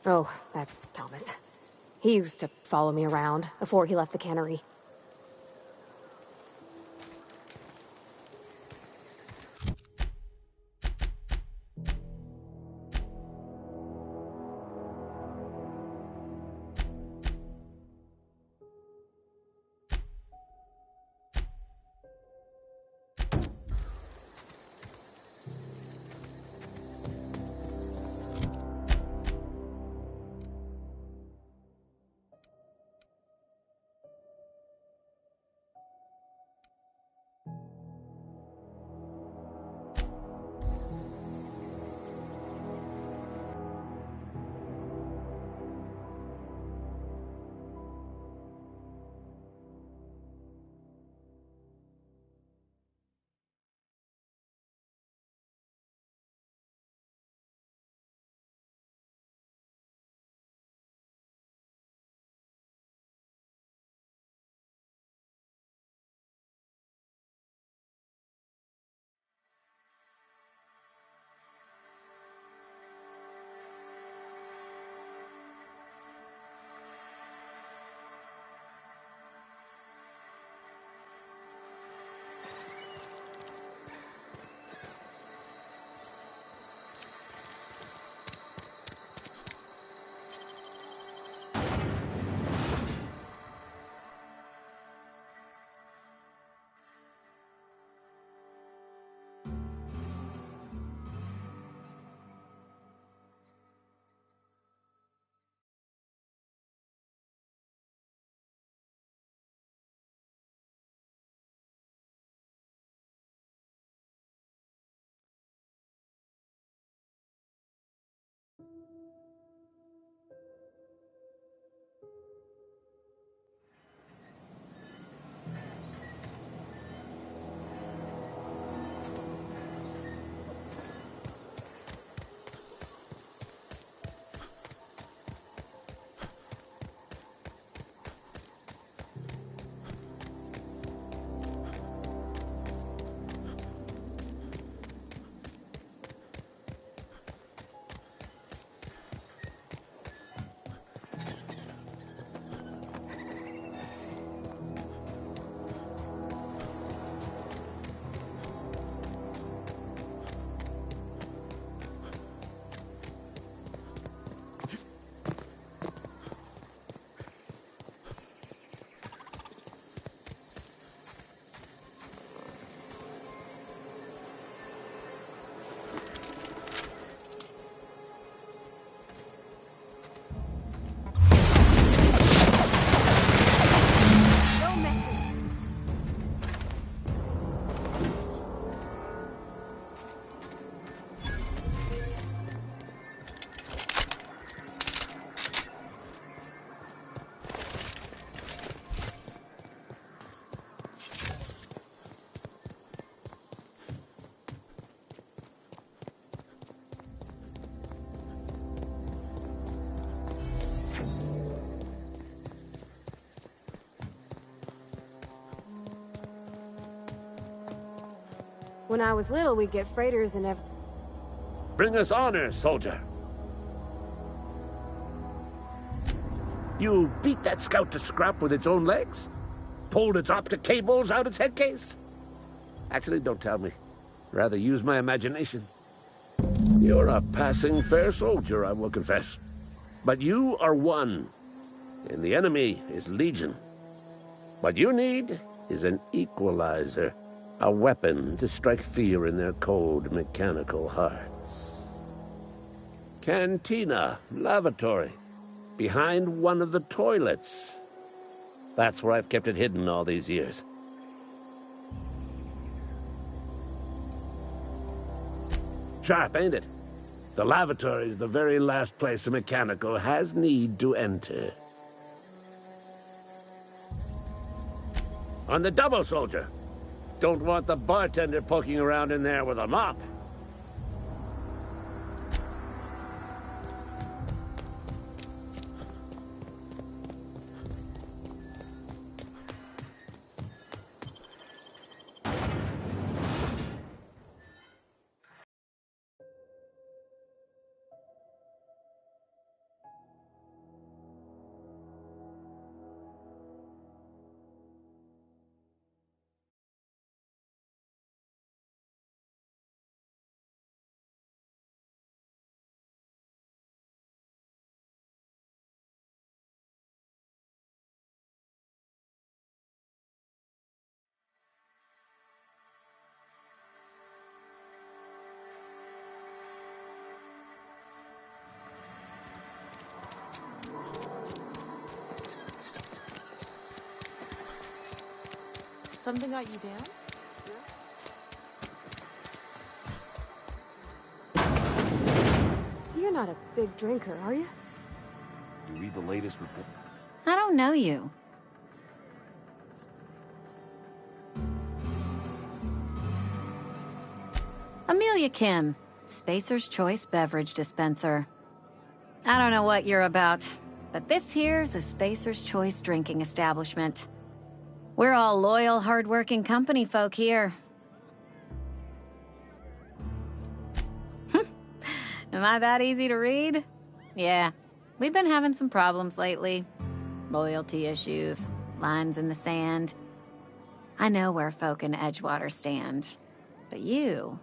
Oh, that's Thomas. He used to follow me around before he left the cannery. When I was little, we'd get freighters and Bring us honor, soldier. You beat that scout to scrap with its own legs? Pulled its optic cables out its head case? Actually, don't tell me. Rather use my imagination. You're a passing fair soldier, I will confess. But you are one, and the enemy is legion. What you need is an equalizer. A weapon to strike fear in their cold, mechanical hearts. Cantina, lavatory, behind one of the toilets. That's where I've kept it hidden all these years. Sharp, ain't it? The lavatory is the very last place a mechanical has need to enter. On the double, soldier. Don't want the bartender poking around in there with a mop. Something got you down? You're not a big drinker, are you? You read the latest report? I don't know you. Amelia Kim, Spacer's Choice Beverage Dispenser. I don't know what you're about, but this here's a Spacer's Choice drinking establishment. We're all loyal, hard-working company folk here. Am I that easy to read? Yeah, we've been having some problems lately. Loyalty issues, lines in the sand. I know where folk in Edgewater stand, but you,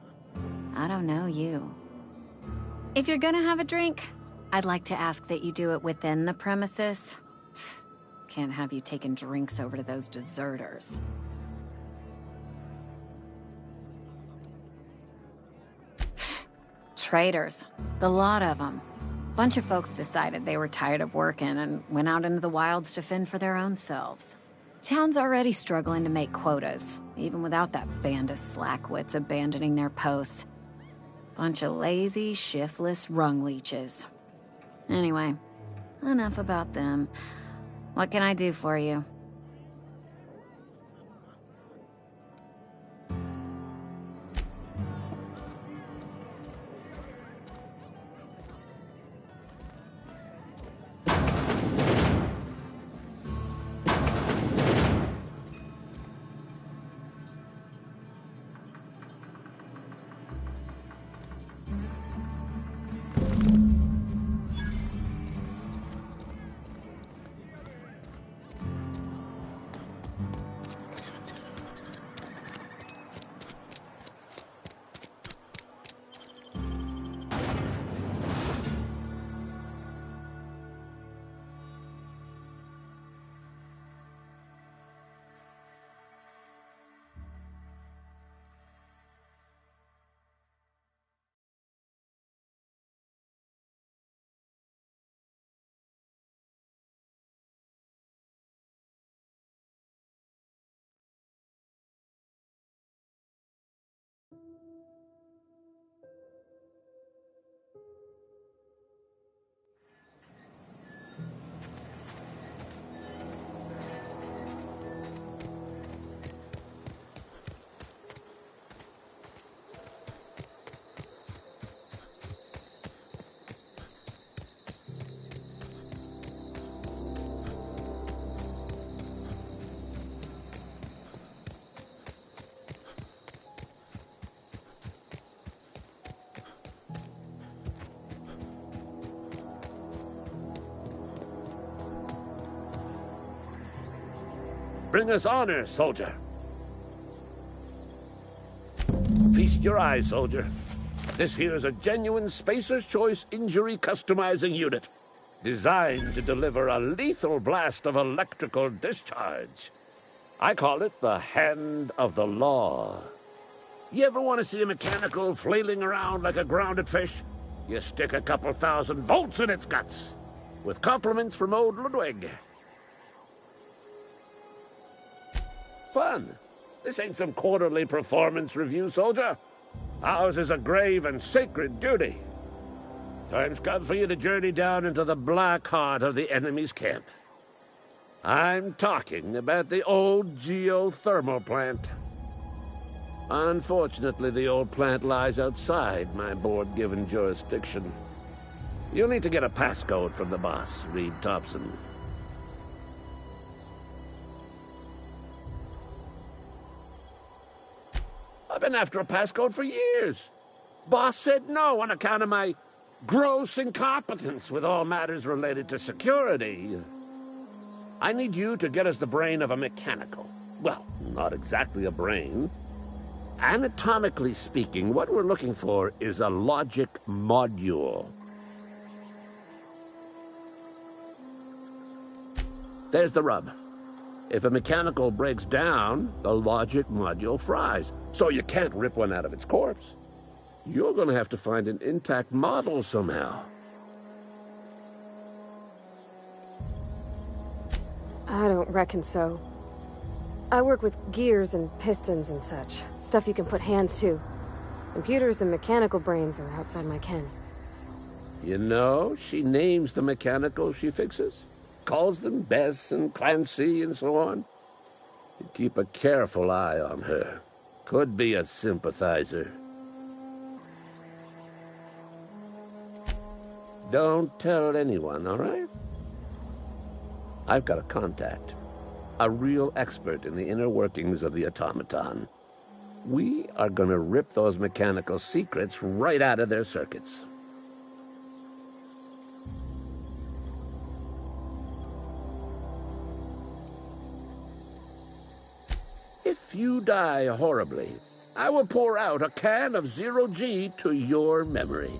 I don't know you. If you're gonna have a drink, I'd like to ask that you do it within the premises. Can't have you taking drinks over to those deserters. Traitors. The lot of them. Bunch of folks decided they were tired of working and went out into the wilds to fend for their own selves. Town's already struggling to make quotas, even without that band of slackwits abandoning their posts. Bunch of lazy, shiftless rung leeches. Anyway, enough about them. What can I do for you? Bring us honor, soldier. Feast your eyes, soldier. This here is a genuine Spacer's Choice injury customizing unit, designed to deliver a lethal blast of electrical discharge. I call it the Hand of the Law. You ever want to see a mechanical flailing around like a grounded fish? You stick a couple thousand volts in its guts. With compliments from old Ludwig. Fun. This ain't some quarterly performance review, soldier. Ours is a grave and sacred duty. Time's come for you to journey down into the black heart of the enemy's camp. I'm talking about the old geothermal plant. Unfortunately, the old plant lies outside my board-given jurisdiction. You'll need to get a passcode from the boss, Reed Thompson. I've been after a passcode for years. Boss said no on account of my gross incompetence with all matters related to security. I need you to get us the brain of a mechanical. Well, not exactly a brain. Anatomically speaking, what we're looking for is a logic module. There's the rub. If a mechanical breaks down, the logic module fries, so you can't rip one out of its corpse. You're going to have to find an intact model somehow. I don't reckon so. I work with gears and pistons and such. Stuff you can put hands to. Computers and mechanical brains are outside my ken. You know, she names the mechanicals she fixes. Calls them Bess and Clancy and so on. You keep a careful eye on her. Could be a sympathizer. Don't tell anyone, all right? I've got a contact. A real expert in the inner workings of the automaton. We are gonna rip those mechanical secrets right out of their circuits. If you die horribly, I will pour out a can of 0G to your memory.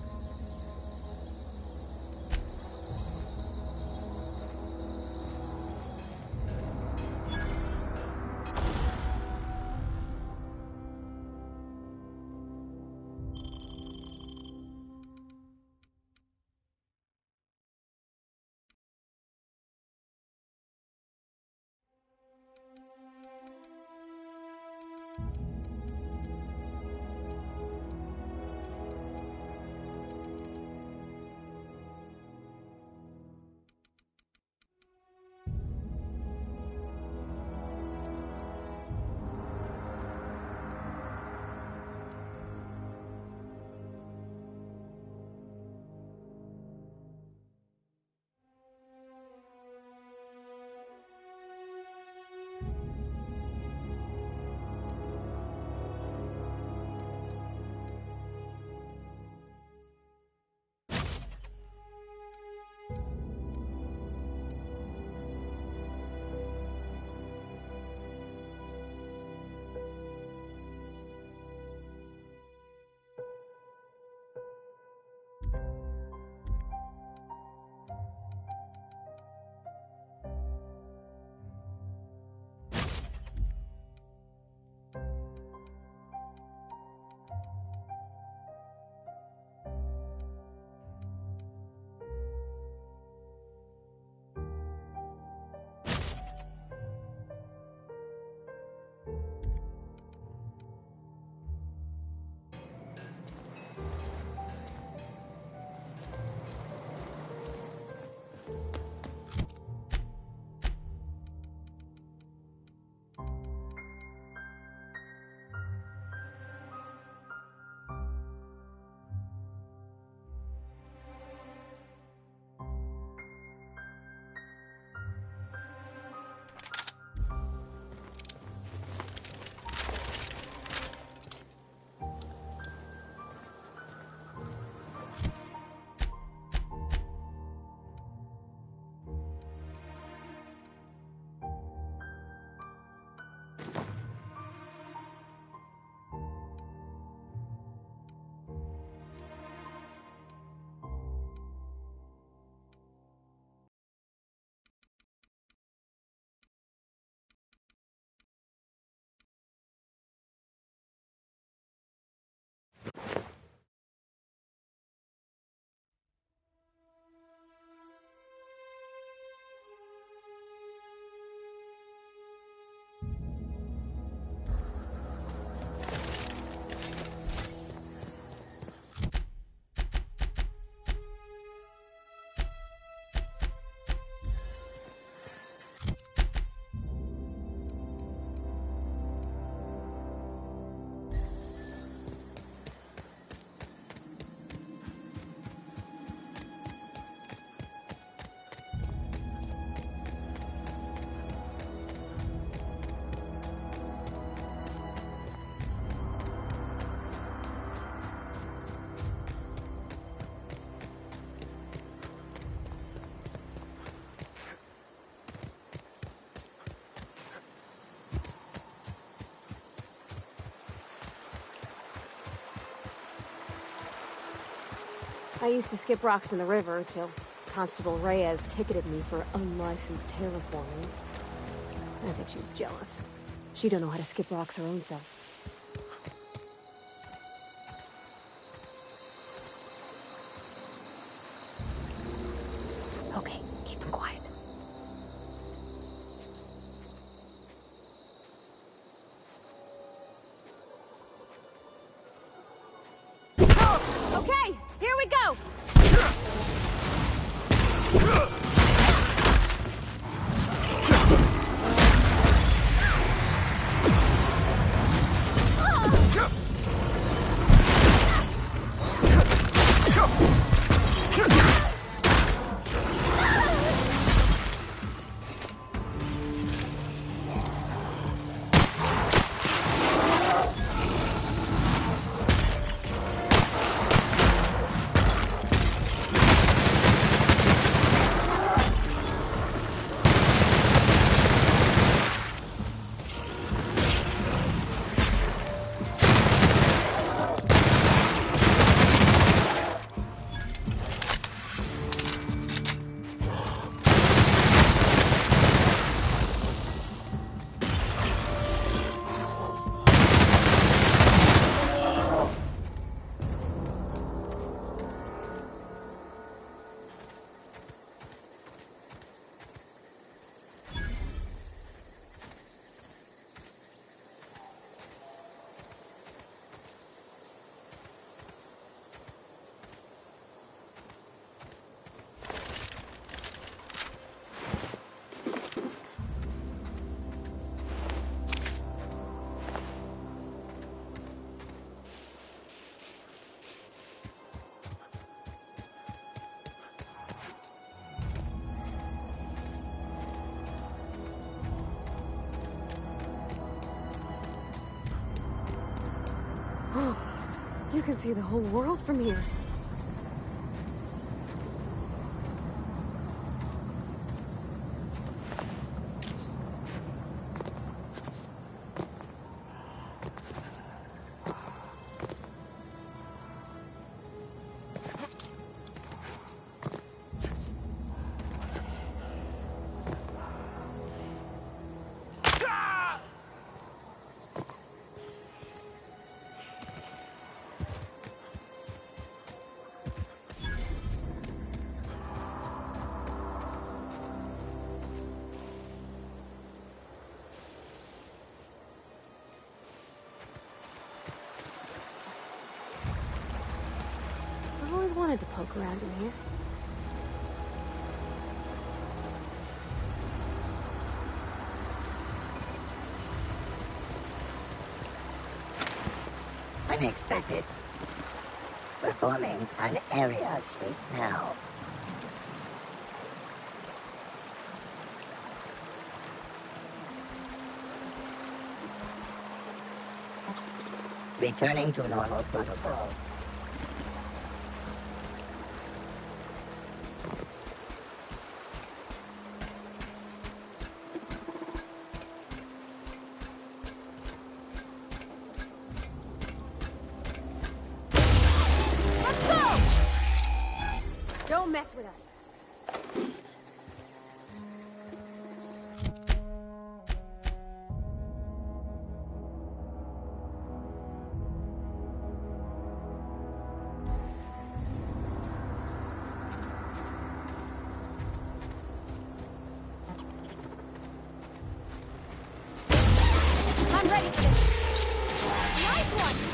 I used to skip rocks in the river till Constable Reyes ticketed me for unlicensed terraforming. I think she was jealous. She don't know how to skip rocks her own self. Okay, keep him quiet. Okay, here we go! Oh, you can see the whole world from here. I've always wanted to poke around in here. Unexpected. Performing an area sweep now. Returning to normal protocols. Don't mess with us. I'm ready for this. Nice one!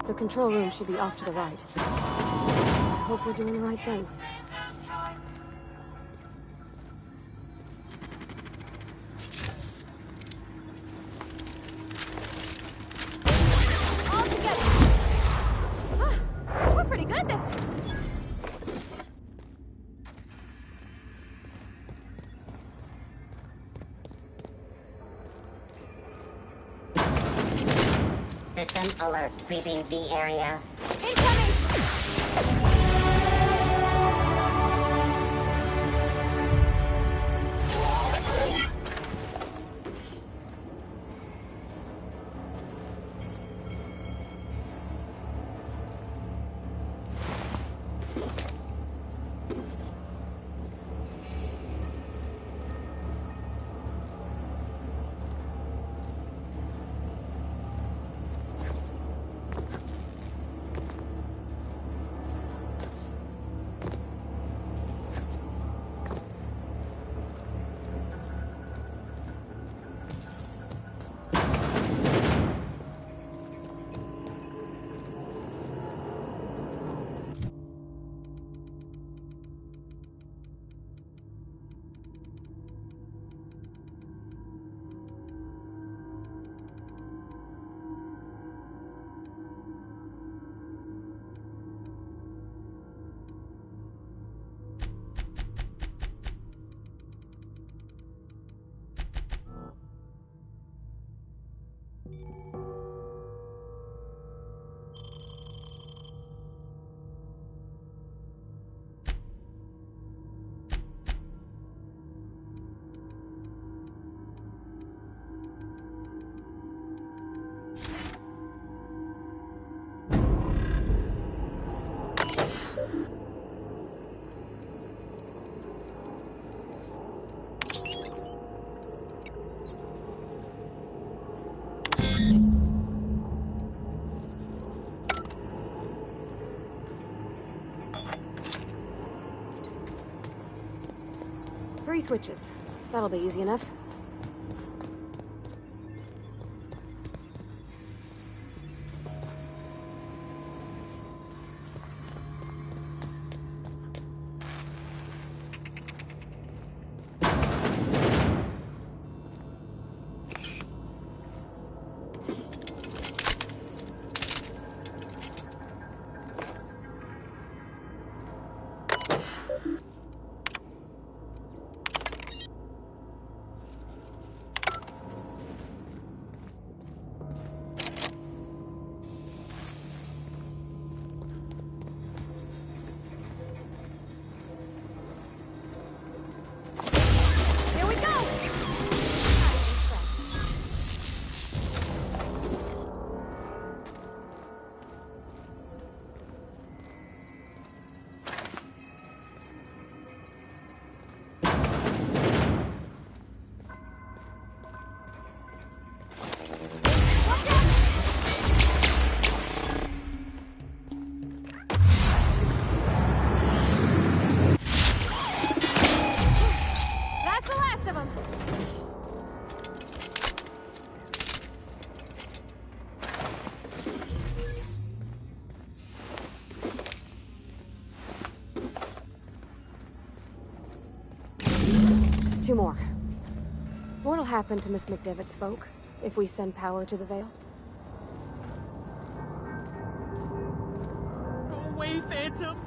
The control room should be off to the right. I hope we're doing the right thing. All together! Ah, we're pretty good at this! System alert, sweeping the area. Incoming! Three switches. That'll be easy enough. Here we go! That's the last of them. Just two more. What'll happen to Miss McDevitt's folk if we send power to the Vale? Go away, Phantom!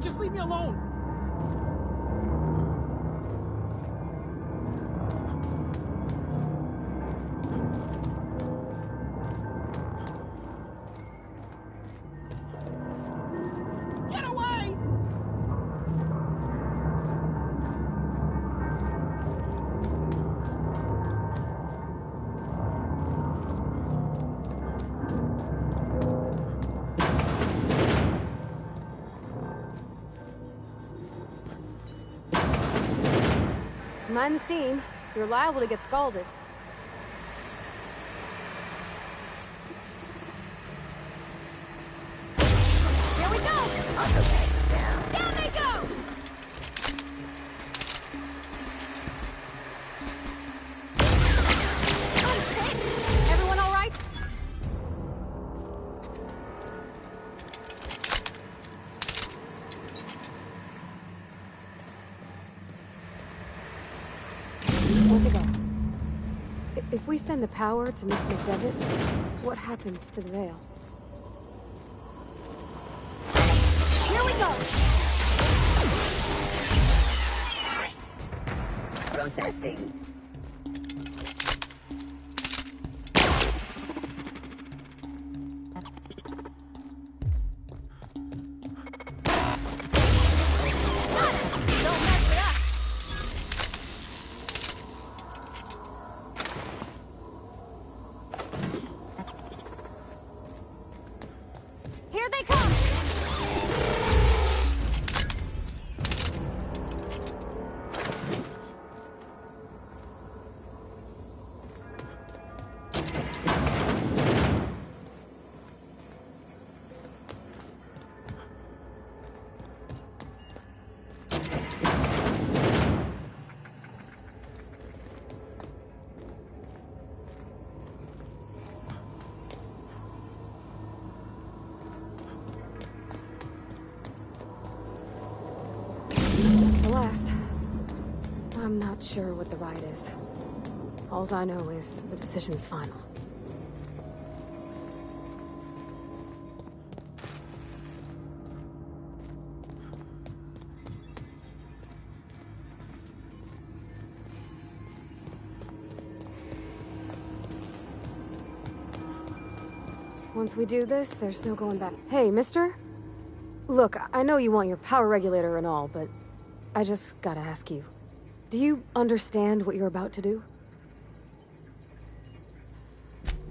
Just leave me alone! Get away! Mind the steam. You're liable to get scalded. Here we go! Down they go! Everyone all right? Where'd it go? If we send the power to Miss McDevitt, what happens to the veil? Here we go! Processing. Don't mess with us! Here they come! The last. I'm not sure what the ride is. Alls I know is the decision's final. Once we do this, there's no going back. Hey, mister? Look, I know you want your power regulator and all, but I just gotta ask you. Do you understand what you're about to do?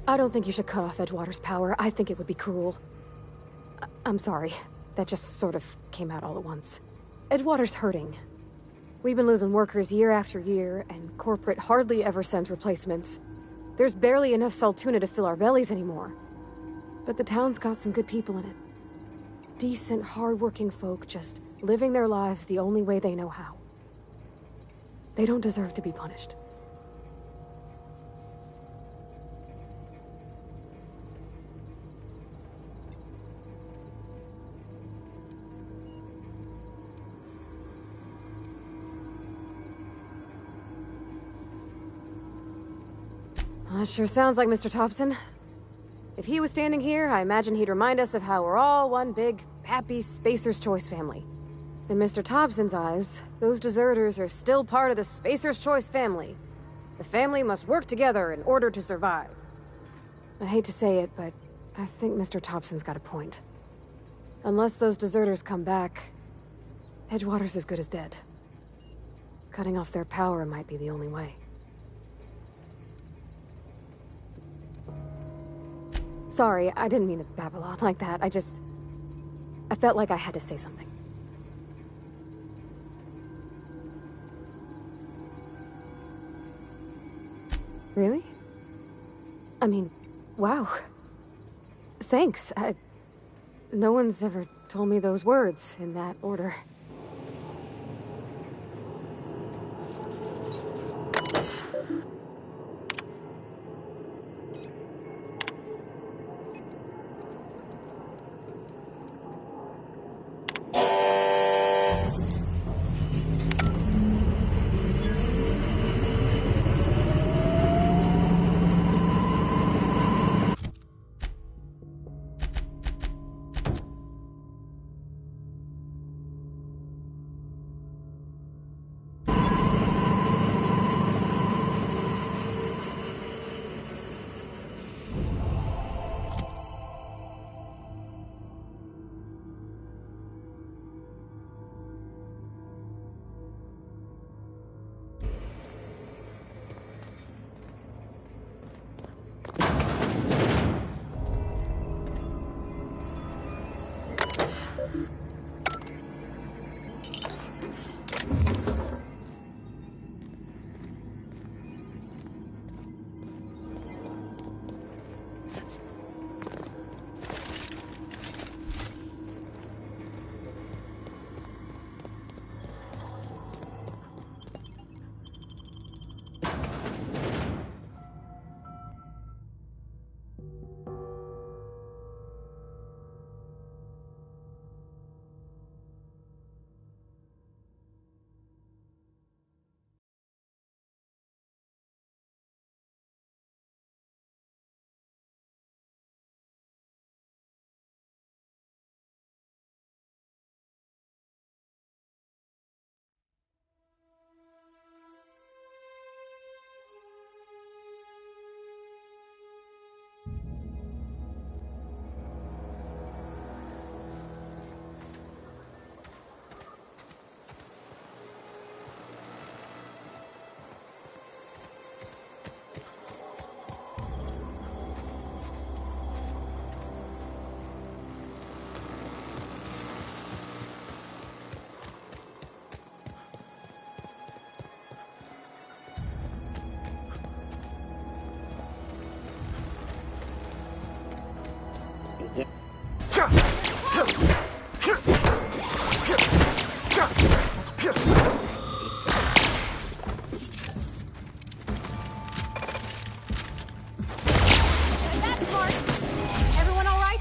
I don't think you should cut off Edgewater's power. I think it would be cruel. I'm sorry. That just sort of came out all at once. Edgewater's hurting. We've been losing workers year after year, and corporate hardly ever sends replacements. There's barely enough Saltuna to fill our bellies anymore. But the town's got some good people in it. Decent, hard-working folk just living their lives the only way they know how. They don't deserve to be punished. Well, that sure sounds like Mr. Thompson. If he was standing here, I imagine he'd remind us of how we're all one big, happy Spacer's Choice family. In Mr. Thompson's eyes, those deserters are still part of the Spacer's Choice family. The family must work together in order to survive. I hate to say it, but I think Mr. Thompson's got a point. Unless those deserters come back, Edgewater's as good as dead. Cutting off their power might be the only way. Sorry, I didn't mean to babble on like that. I felt like I had to say something. Really? I mean, wow. Thanks. No one's ever told me those words in that order. That's smart. Everyone all right?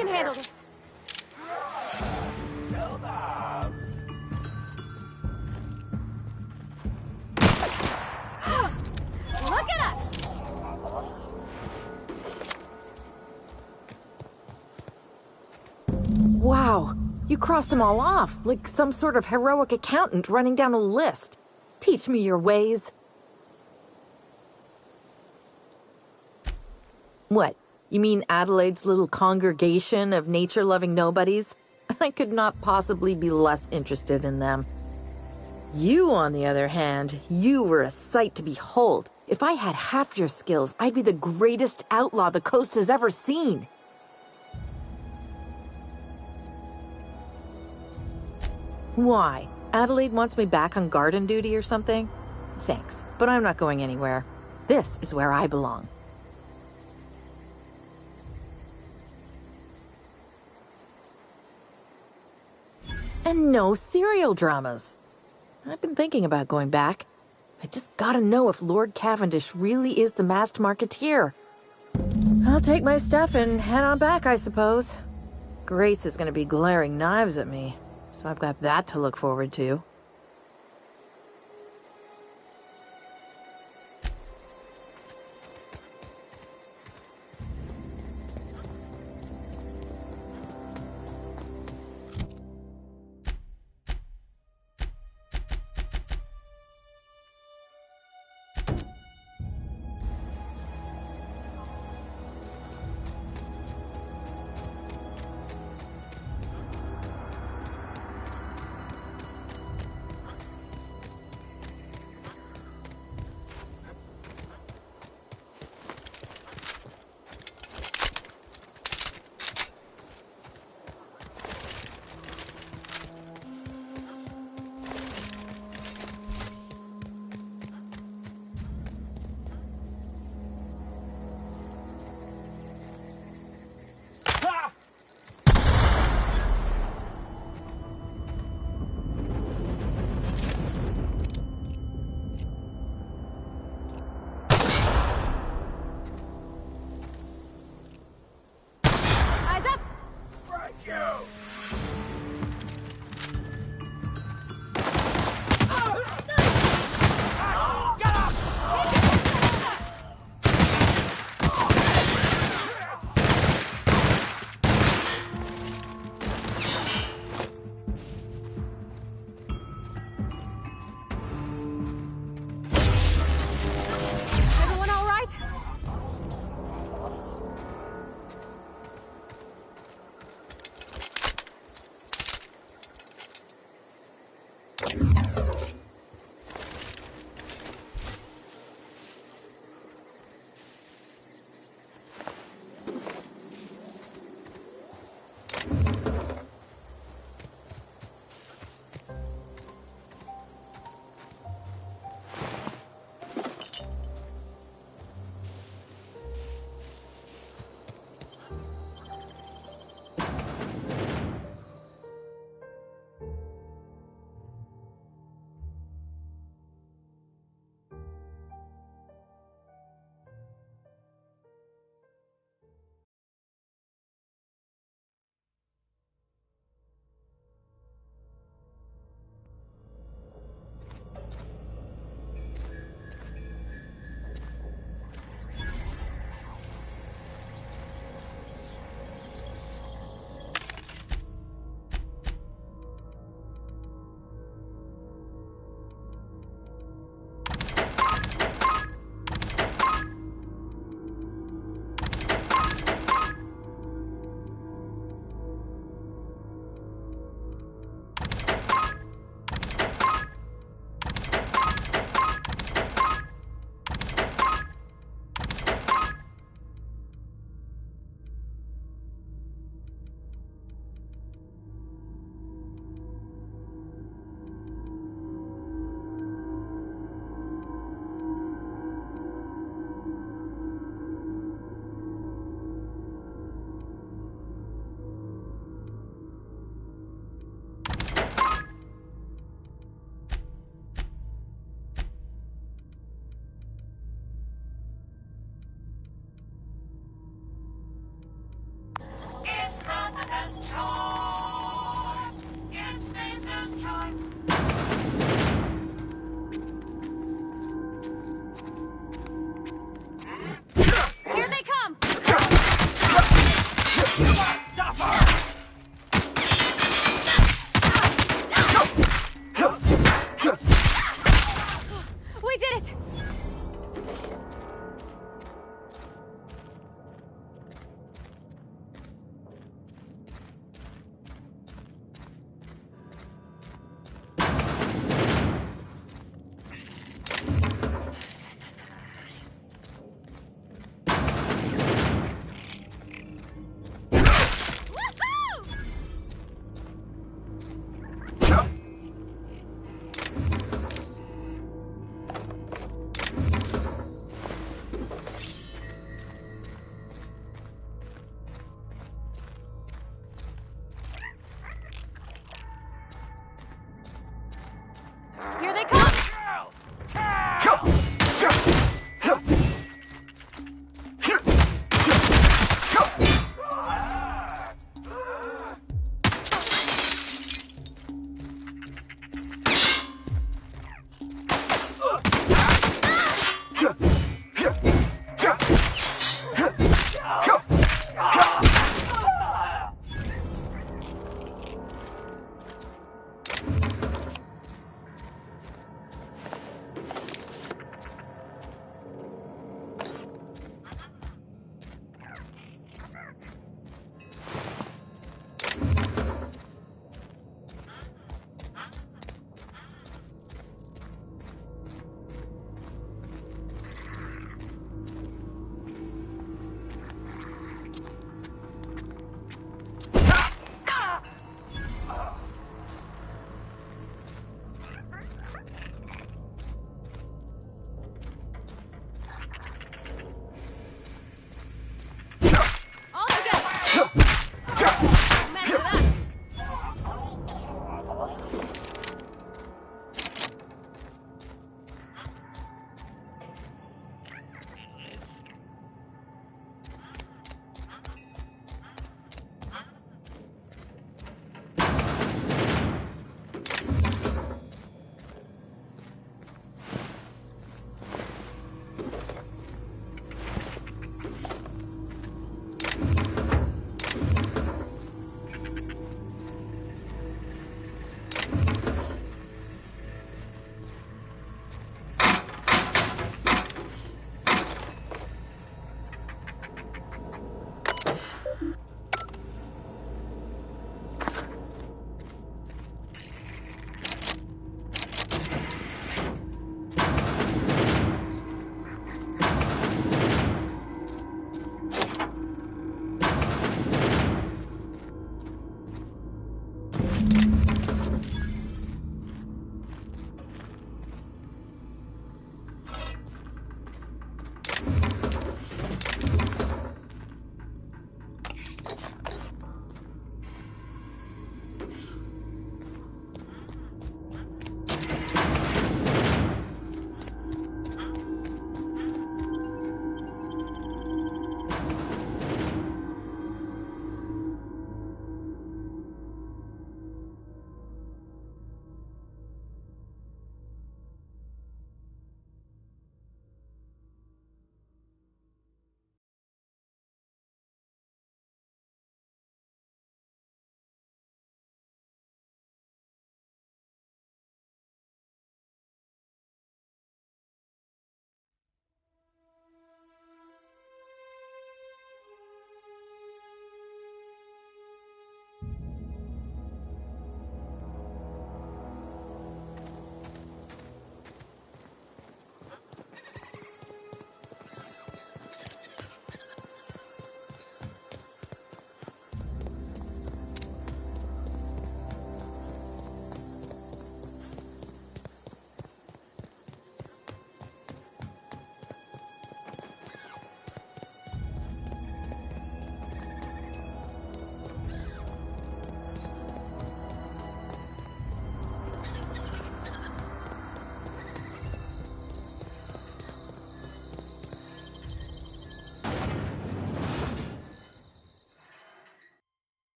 can handle this. Look at us! Wow, you crossed them all off, like some sort of heroic accountant running down a list. Teach me your ways. What? You mean Adelaide's little congregation of nature-loving nobodies? I could not possibly be less interested in them. You, on the other hand, you were a sight to behold. If I had half your skills, I'd be the greatest outlaw the coast has ever seen. Why? Adelaide wants me back on garden duty or something? Thanks, but I'm not going anywhere. This is where I belong. And no serial dramas. I've been thinking about going back. I just gotta know if Lord Cavendish really is the masked marketeer. I'll take my stuff and head on back, I suppose. Grace is gonna be glaring knives at me, so I've got that to look forward to.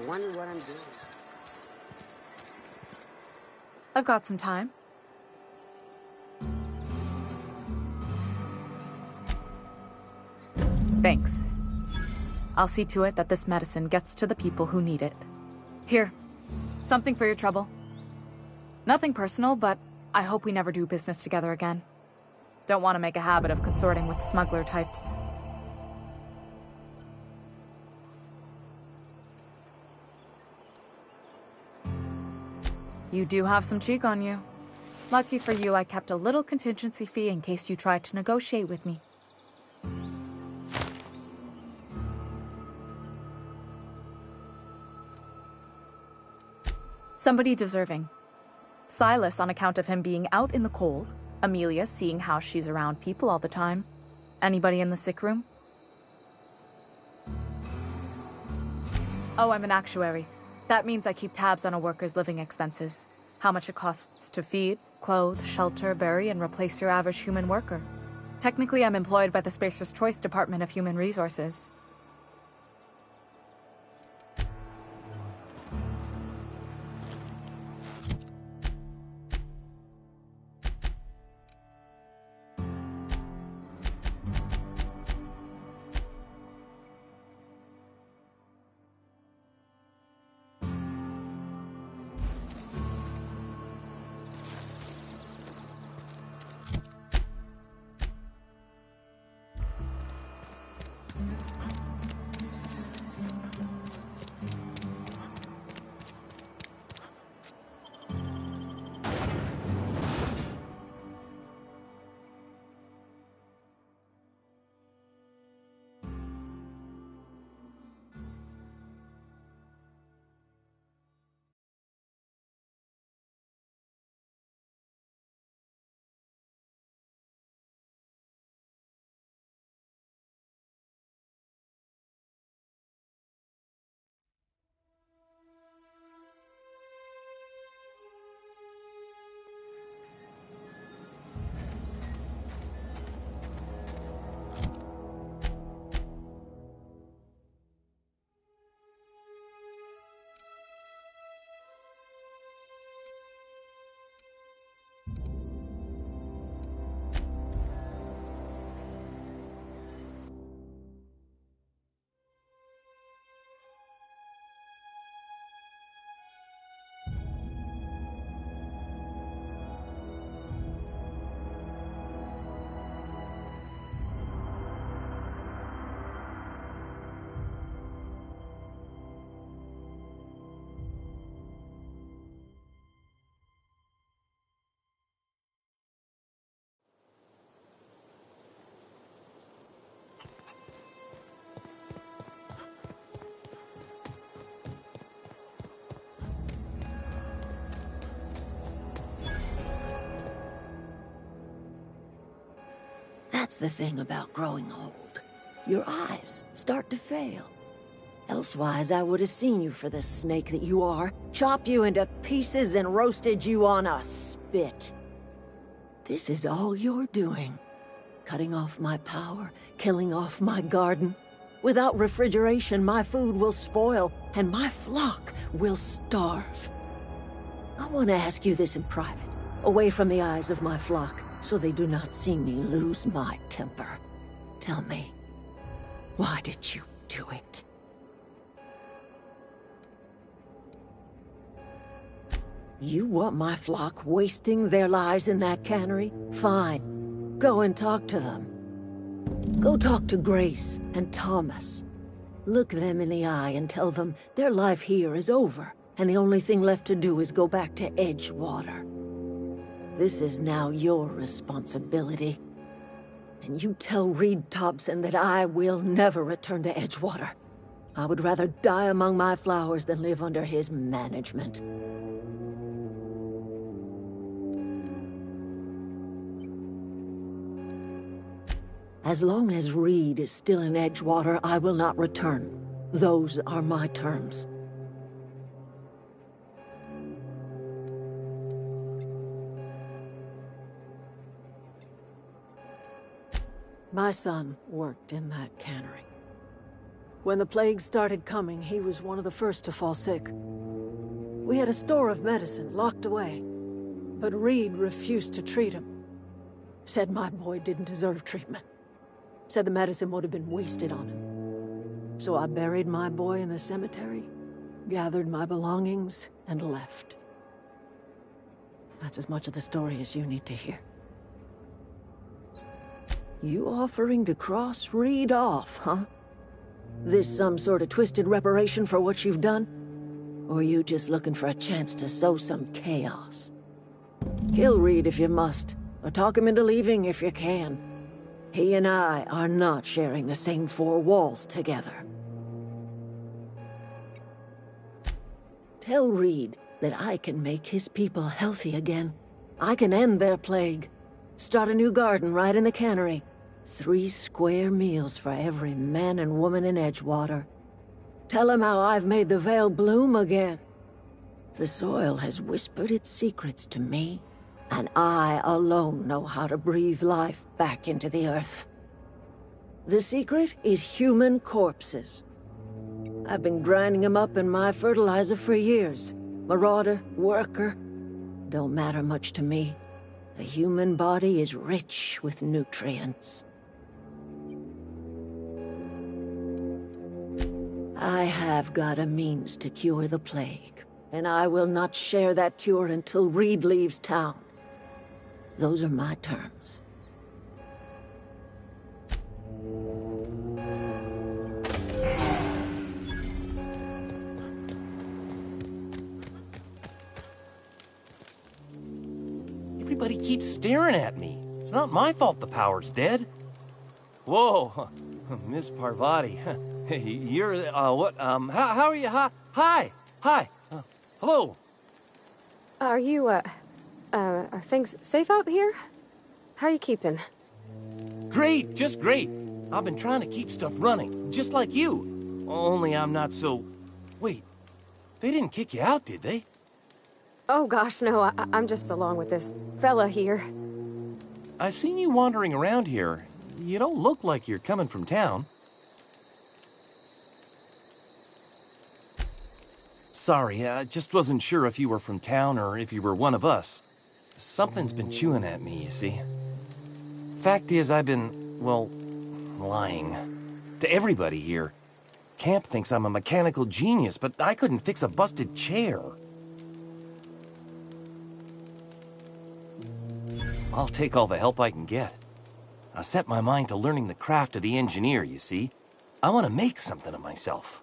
wonder what I'm doing. I've got some time. Thanks. I'll see to it that this medicine gets to the people who need it. Here, something for your trouble. Nothing personal, but I hope we never do business together again. Don't want to make a habit of consorting with smuggler types. You do have some cheek on you. Lucky for you, I kept a little contingency fee in case you tried to negotiate with me. Somebody deserving. Silas on account of him being out in the cold. Amelia seeing how she's around people all the time. Anybody in the sick room? Oh, I'm an actuary. That means I keep tabs on a worker's living expenses. How much it costs to feed, clothe, shelter, bury, and replace your average human worker. Technically, I'm employed by the Spacer's Choice Department of Human Resources. That's the thing about growing old. Your eyes start to fail. Elsewise, I would have seen you for the snake that you are, chopped you into pieces and roasted you on a spit. This is all you're doing. Cutting off my power, killing off my garden. Without refrigeration, my food will spoil, and my flock will starve. I want to ask you this in private, away from the eyes of my flock, so they do not see me lose my temper. Tell me, why did you do it? You want my flock wasting their lives in that cannery? Fine. Go and talk to them. Go talk to Grace and Thomas. Look them in the eye and tell them their life here is over, and the only thing left to do is go back to Edgewater. This is now your responsibility. And you tell Reed Thompson that I will never return to Edgewater. I would rather die among my flowers than live under his management. As long as Reed is still in Edgewater, I will not return. Those are my terms. My son worked in that cannery. When the plague started coming, he was one of the first to fall sick. We had a store of medicine locked away, but Reed refused to treat him. Said my boy didn't deserve treatment. Said the medicine would have been wasted on him. So I buried my boy in the cemetery, gathered my belongings, and left. That's as much of the story as you need to hear. You offering to cross Reed off, huh? This some sort of twisted reparation for what you've done? Or you just looking for a chance to sow some chaos? Kill Reed if you must, or talk him into leaving if you can. He and I are not sharing the same four walls together. Tell Reed that I can make his people healthy again. I can end their plague. Start a new garden right in the cannery. 3 square meals for every man and woman in Edgewater. Tell him how I've made the Vale bloom again. The soil has whispered its secrets to me, and I alone know how to breathe life back into the earth. The secret is human corpses. I've been grinding them up in my fertilizer for years. Marauder, worker, don't matter much to me. The human body is rich with nutrients. I have got a means to cure the plague, and I will not share that cure until Reed leaves town. Those are my terms. Everybody keeps staring at me. It's not my fault the power's dead. Whoa, Miss Parvati. You're, what, how are you? Hi, hello. Are you, are things safe out here? How are you keeping? Great, just great. I've been trying to keep stuff running, just like you. Only I'm not so... Wait, they didn't kick you out, did they? Oh gosh, no, I'm just along with this fella here. I seen you wandering around here. You don't look like you're coming from town. Sorry, I just wasn't sure if you were from town or if you were one of us. Something's been chewing at me, you see. Fact is, I've been, well, lying. To everybody here. Camp thinks I'm a mechanical genius, but I couldn't fix a busted chair. I'll take all the help I can get. I set my mind to learning the craft of the engineer, you see. I want to make something of myself.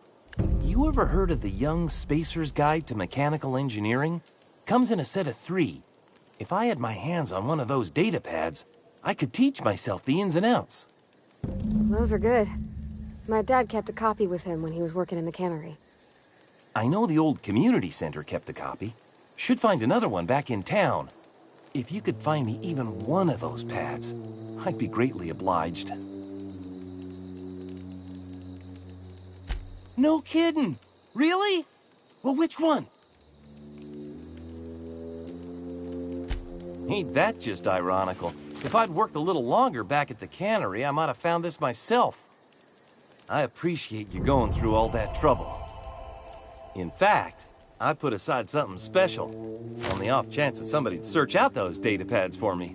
You ever heard of the Young Spacer's Guide to Mechanical Engineering? Comes in a set of 3. If I had my hands on one of those data pads, I could teach myself the ins and outs. Those are good. My dad kept a copy with him when he was working in the cannery. I know the old community center kept a copy. Should find another one back in town. If you could find me even one of those pads, I'd be greatly obliged. No kidding! Really? Well, which one? Ain't that just ironical? If I'd worked a little longer back at the cannery, I might have found this myself. I appreciate you going through all that trouble. In fact, I put aside something special, on the off chance that somebody'd search out those data pads for me.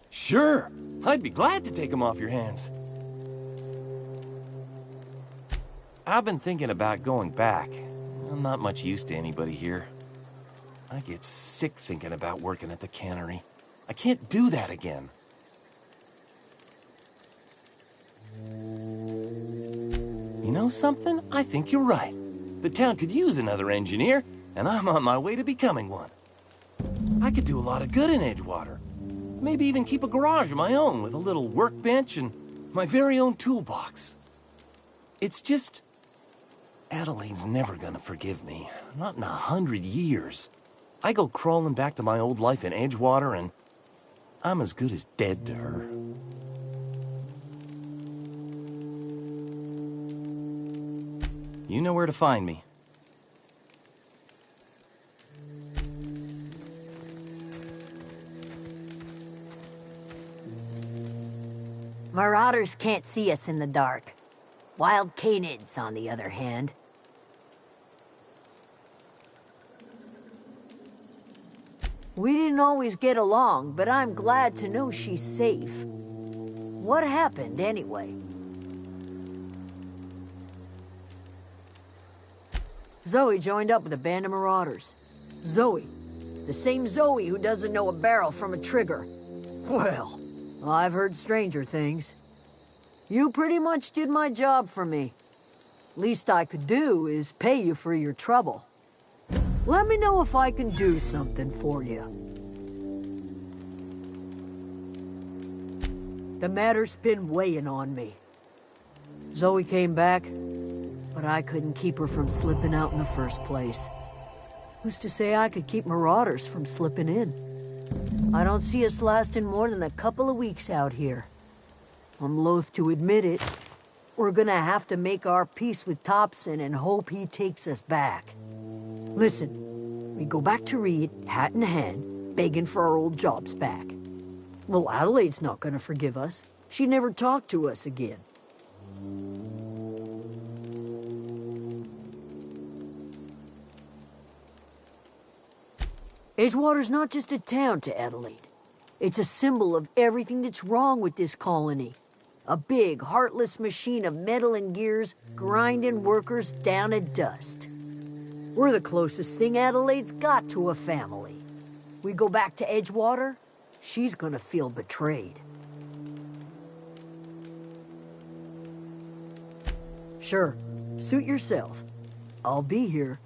Sure, I'd be glad to take them off your hands. I've been thinking about going back. I'm not much use to anybody here. I get sick thinking about working at the cannery. I can't do that again. You know something? I think you're right. The town could use another engineer, and I'm on my way to becoming one. I could do a lot of good in Edgewater. Maybe even keep a garage of my own with a little workbench and my very own toolbox. It's just... Adelaide's never gonna forgive me. Not in 100 years. I go crawling back to my old life in Edgewater, and I'm as good as dead to her. You know where to find me. Marauders can't see us in the dark. Wild canids, on the other hand. We didn't always get along, but I'm glad to know she's safe. What happened, anyway? Zoe joined up with a band of marauders. Zoe. The same Zoe who doesn't know a barrel from a trigger. Well, I've heard stranger things. You pretty much did my job for me. Least I could do is pay you for your trouble. Let me know if I can do something for you. The matter's been weighing on me. Zoe came back, but I couldn't keep her from slipping out in the first place. Who's to say I could keep marauders from slipping in? I don't see us lasting more than a couple of weeks out here. I'm loath to admit it. We're gonna have to make our peace with Thompson and hope he takes us back. Listen, we go back to Reed, hat in hand, begging for our old jobs back. Well, Adelaide's not gonna forgive us. She never talked to us again. Edgewater's not just a town to Adelaide. It's a symbol of everything that's wrong with this colony. A big, heartless machine of metal and gears grinding workers down to dust. We're the closest thing Adelaide's got to a family. We go back to Edgewater, she's gonna feel betrayed. Sure, suit yourself. I'll be here.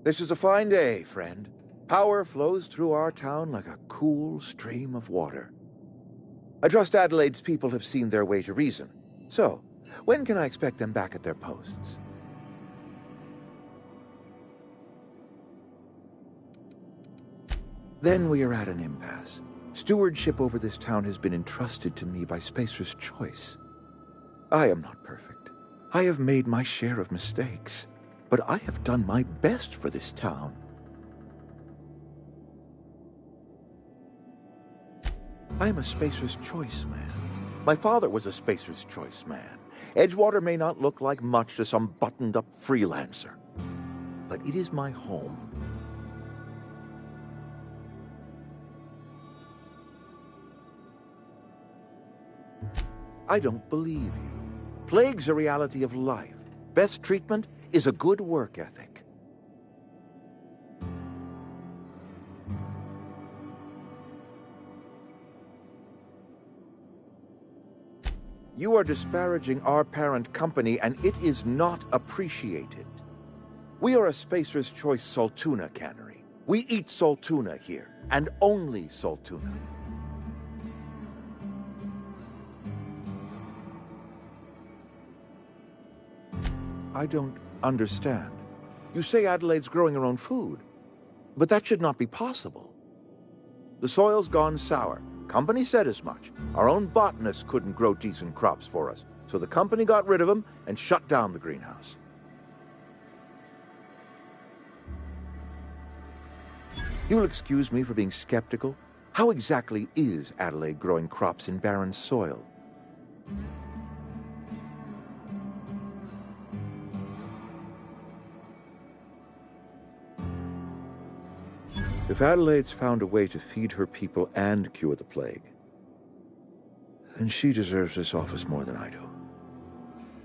This is a fine day, friend. Power flows through our town like a cool stream of water. I trust Adelaide's people have seen their way to reason. So, when can I expect them back at their posts? Then we are at an impasse. Stewardship over this town has been entrusted to me by Spacer's choice. I am not perfect. I have made my share of mistakes. But I have done my best for this town. I am a Spacer's Choice man. My father was a Spacer's Choice man. Edgewater may not look like much to some buttoned-up freelancer, but it is my home. I don't believe you. Plague's a reality of life. best treatment is a good work ethic. You are disparaging our parent company, and it is not appreciated. We are a Spacer's Choice salt tuna cannery. We eat salt tuna here, and only salt tuna. I don't understand. You say Adelaide's growing her own food, but that should not be possible. The soil's gone sour. Company said as much. Our own botanists couldn't grow decent crops for us, so the company got rid of them and shut down the greenhouse. You'll excuse me for being skeptical. How exactly is Adelaide growing crops in barren soil? If Adelaide's found a way to feed her people and cure the plague, then she deserves this office more than I do.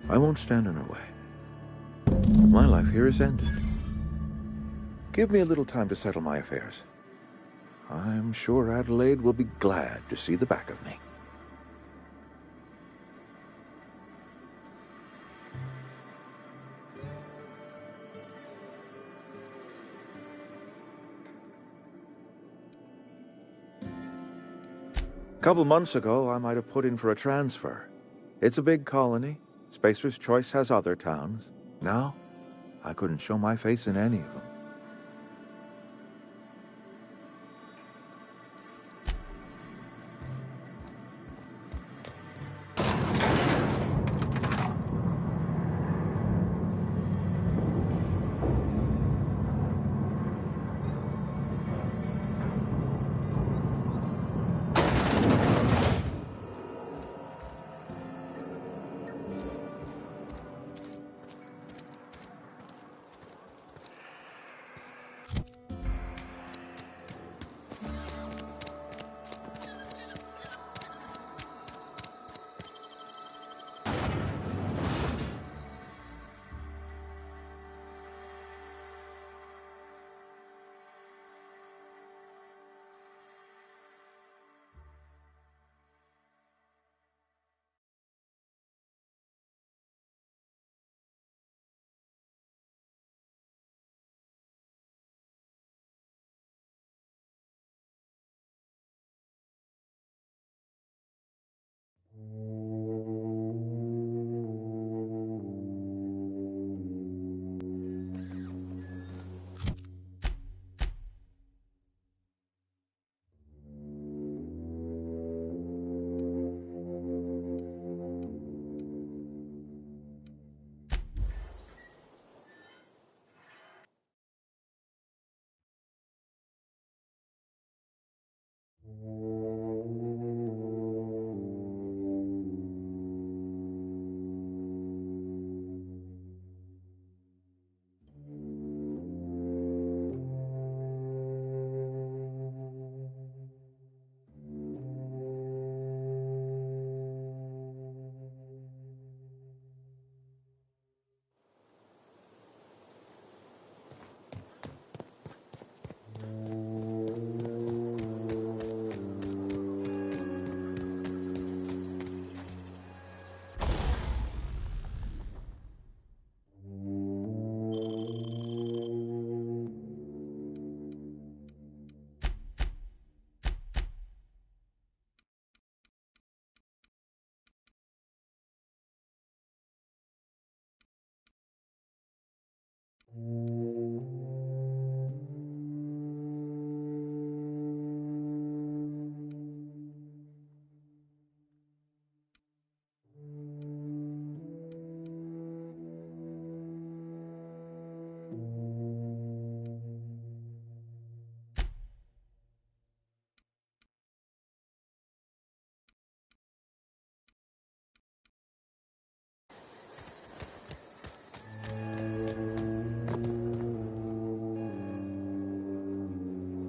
I won't stand in her way. My life here is ended. Give me a little time to settle my affairs. I'm sure Adelaide will be glad to see the back of me. A couple months ago, I might have put in for a transfer. It's a big colony. Spacer's Choice has other towns. Now, I couldn't show my face in any of them.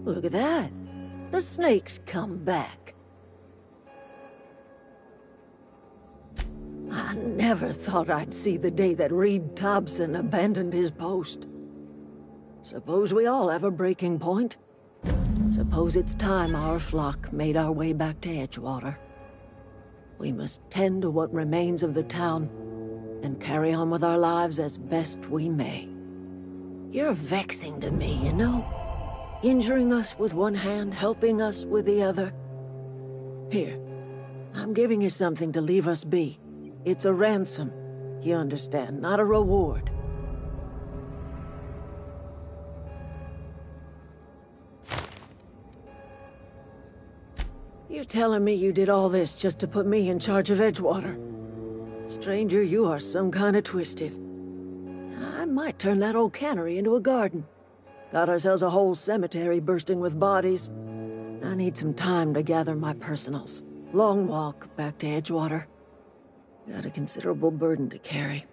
Look at that. The snake's come back. I never thought I'd see the day that Reed Thompson abandoned his post. Suppose we all have a breaking point. Suppose it's time our flock made our way back to Edgewater. We must tend to what remains of the town and carry on with our lives as best we may. You're vexing to me, you know? Injuring us with one hand, helping us with the other. Here, I'm giving you something to leave us be. It's a ransom, you understand, not a reward. You're telling me you did all this just to put me in charge of Edgewater? Stranger, you are some kind of twisted. I might turn that old cannery into a garden. Got ourselves a whole cemetery bursting with bodies. I need some time to gather my personals. Long walk back to Edgewater. Got a considerable burden to carry.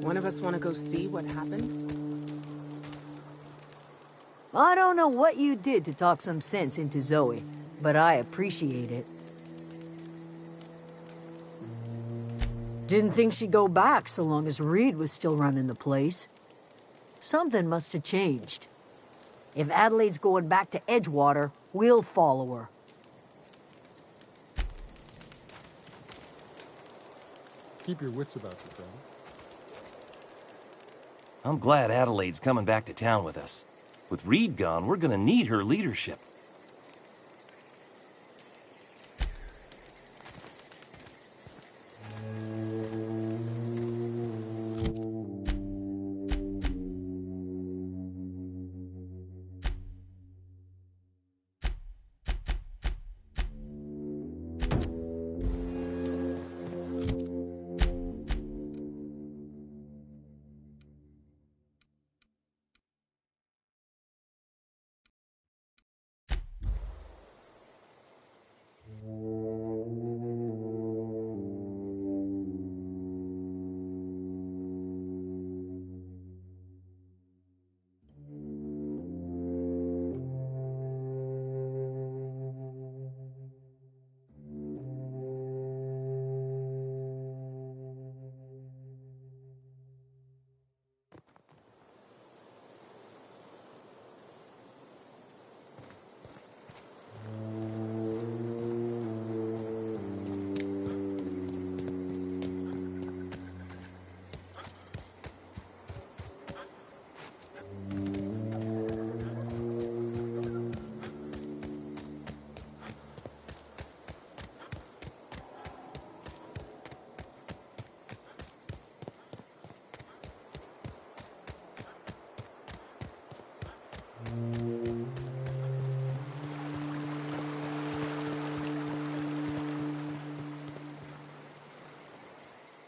One of us want to go see what happened? I don't know what you did to talk some sense into Zoe, but I appreciate it. Didn't think she'd go back so long as Reed was still running the place. Something must have changed. If Adelaide's going back to Edgewater, we'll follow her. Keep your wits about you, friend. I'm glad Adelaide's coming back to town with us. With Reed gone, we're gonna need her leadership.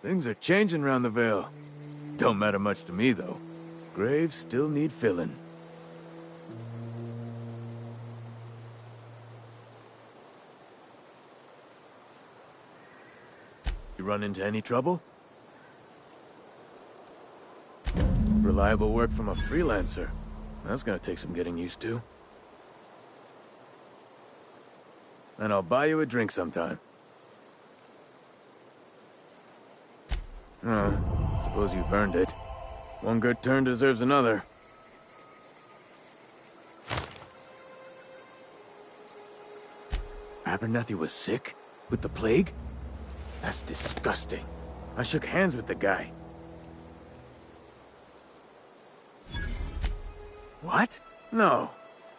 Things are changing round the Vale. Don't matter much to me, though. Graves still need filling. You run into any trouble? Reliable work from a freelancer. That's gonna take some getting used to. And I'll buy you a drink sometime. Suppose you've earned it. One good turn deserves another. Abernathy was sick? With the plague? That's disgusting. I shook hands with the guy. What? No.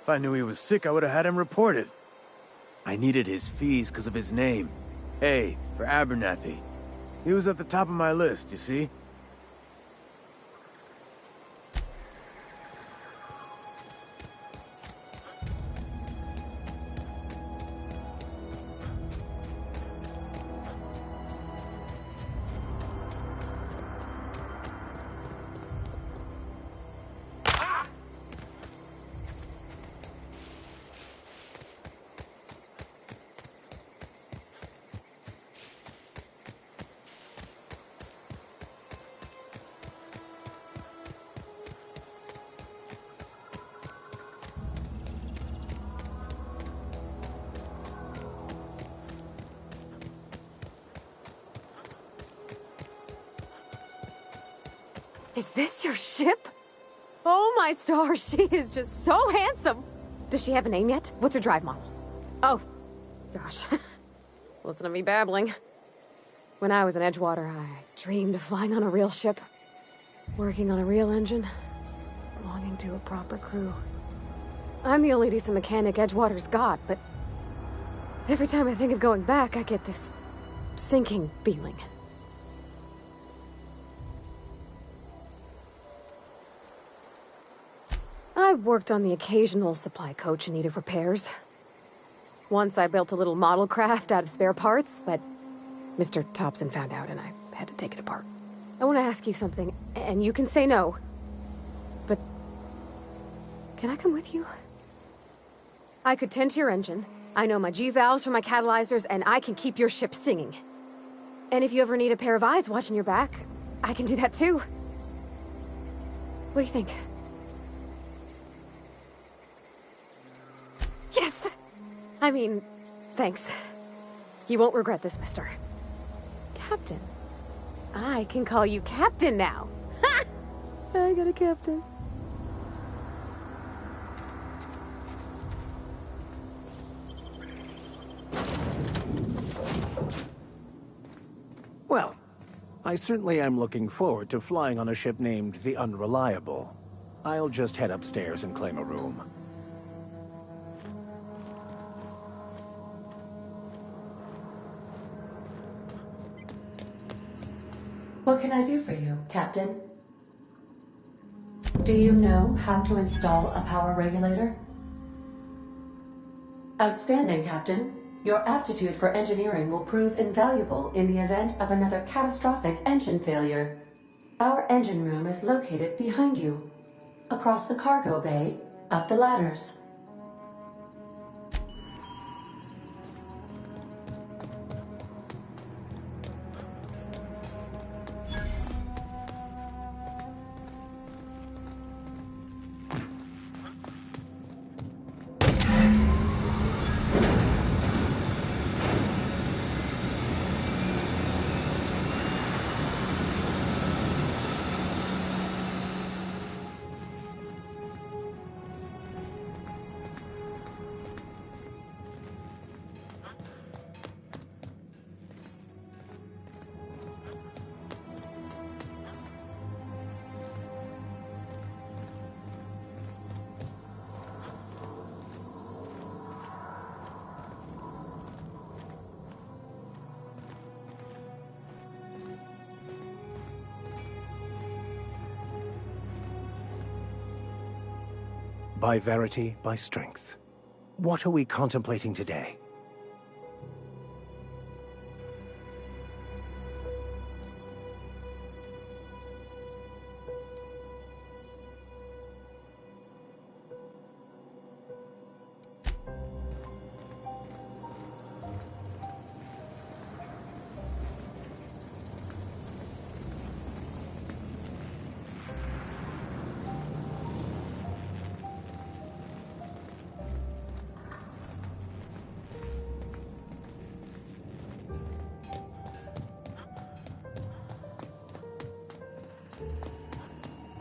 If I knew he was sick, I would have had him reported. I needed his fees because of his name. A, for Abernathy. He was at the top of my list, you see? Is this your ship? Oh my stars, she is just so handsome! Does she have a name yet? What's her drive model? Oh, gosh. Listen to me babbling. When I was in Edgewater, I dreamed of flying on a real ship, working on a real engine, belonging to a proper crew. I'm the only decent mechanic Edgewater's got, but every time I think of going back, I get this sinking feeling. I've worked on the occasional supply coach in need of repairs. Once I built a little model craft out of spare parts, but Mr. Thompson found out and I had to take it apart. I want to ask you something, and you can say no, but can I come with you? I could tend to your engine. I know my G-valves for my catalyzers, and I can keep your ship singing. And if you ever need a pair of eyes watching your back, I can do that too. What do you think? Yes! I mean, thanks. You won't regret this, mister. Captain. I can call you Captain now. Ha! I got a captain. Well, I certainly am looking forward to flying on a ship named the Unreliable. I'll just head upstairs and claim a room. What can I do for you, Captain? Do you know how to install a power regulator? Outstanding, Captain. Your aptitude for engineering will prove invaluable in the event of another catastrophic engine failure. Our engine room is located behind you, across the cargo bay, up the ladders. By verity, by strength. What are we contemplating today?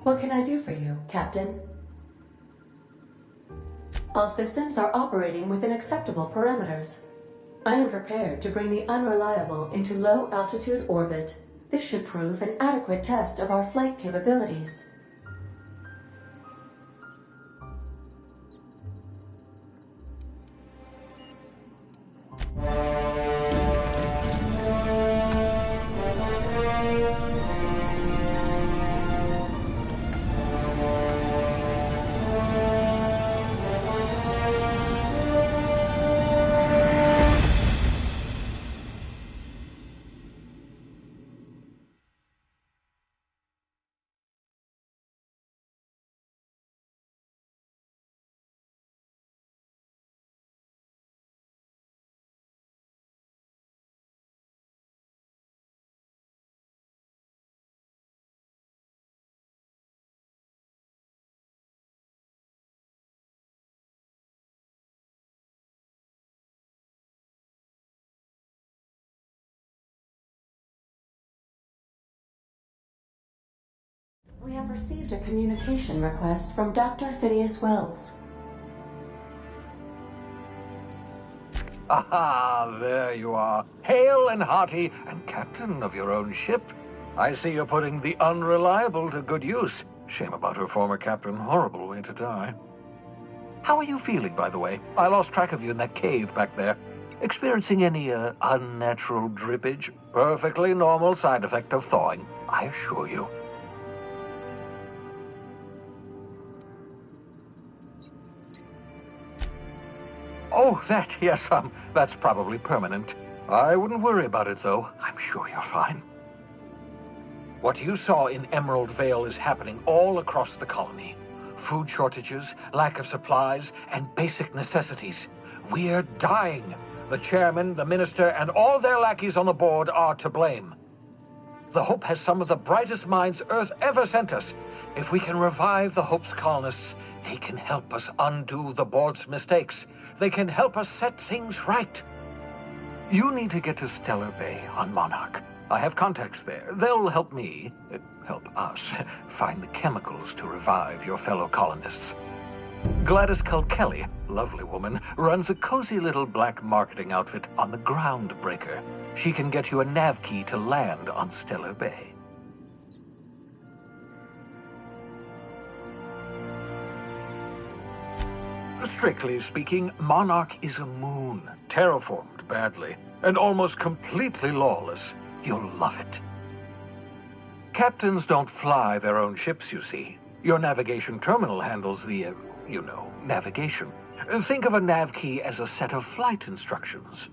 What can I do for you, Captain? All systems are operating within acceptable parameters. I am prepared to bring the Unreliable into low-altitude orbit. This should prove an adequate test of our flight capabilities. We have received a communication request from Dr. Phineas Wells. Aha, there you are. Hale and hearty, and captain of your own ship. I see you're putting the unreliable to good use. Shame about her former captain. Horrible way to die. How are you feeling, by the way? I lost track of you in that cave back there. Experiencing any, unnatural drippage? Perfectly normal side effect of thawing, I assure you. Oh, that's probably permanent. I wouldn't worry about it, though. I'm sure you're fine. What you saw in Emerald Vale is happening all across the colony. Food shortages, lack of supplies, and basic necessities. We're dying. The chairman, the minister, and all their lackeys on the board are to blame. The Hope has some of the brightest minds Earth ever sent us. If we can revive the Hope's colonists, they can help us undo the board's mistakes. They can help us set things right. You need to get to Stellar Bay on Monarch. I have contacts there. They'll help help us, find the chemicals to revive your fellow colonists. Gladys Kelly, lovely woman, runs a cozy little black marketing outfit on the Groundbreaker. She can get you a nav key to land on Stellar Bay. Strictly speaking, Monarch is a moon, terraformed badly, and almost completely lawless. You'll love it. Captains don't fly their own ships, you see. Your navigation terminal handles the, navigation. Think of a nav key as a set of flight instructions.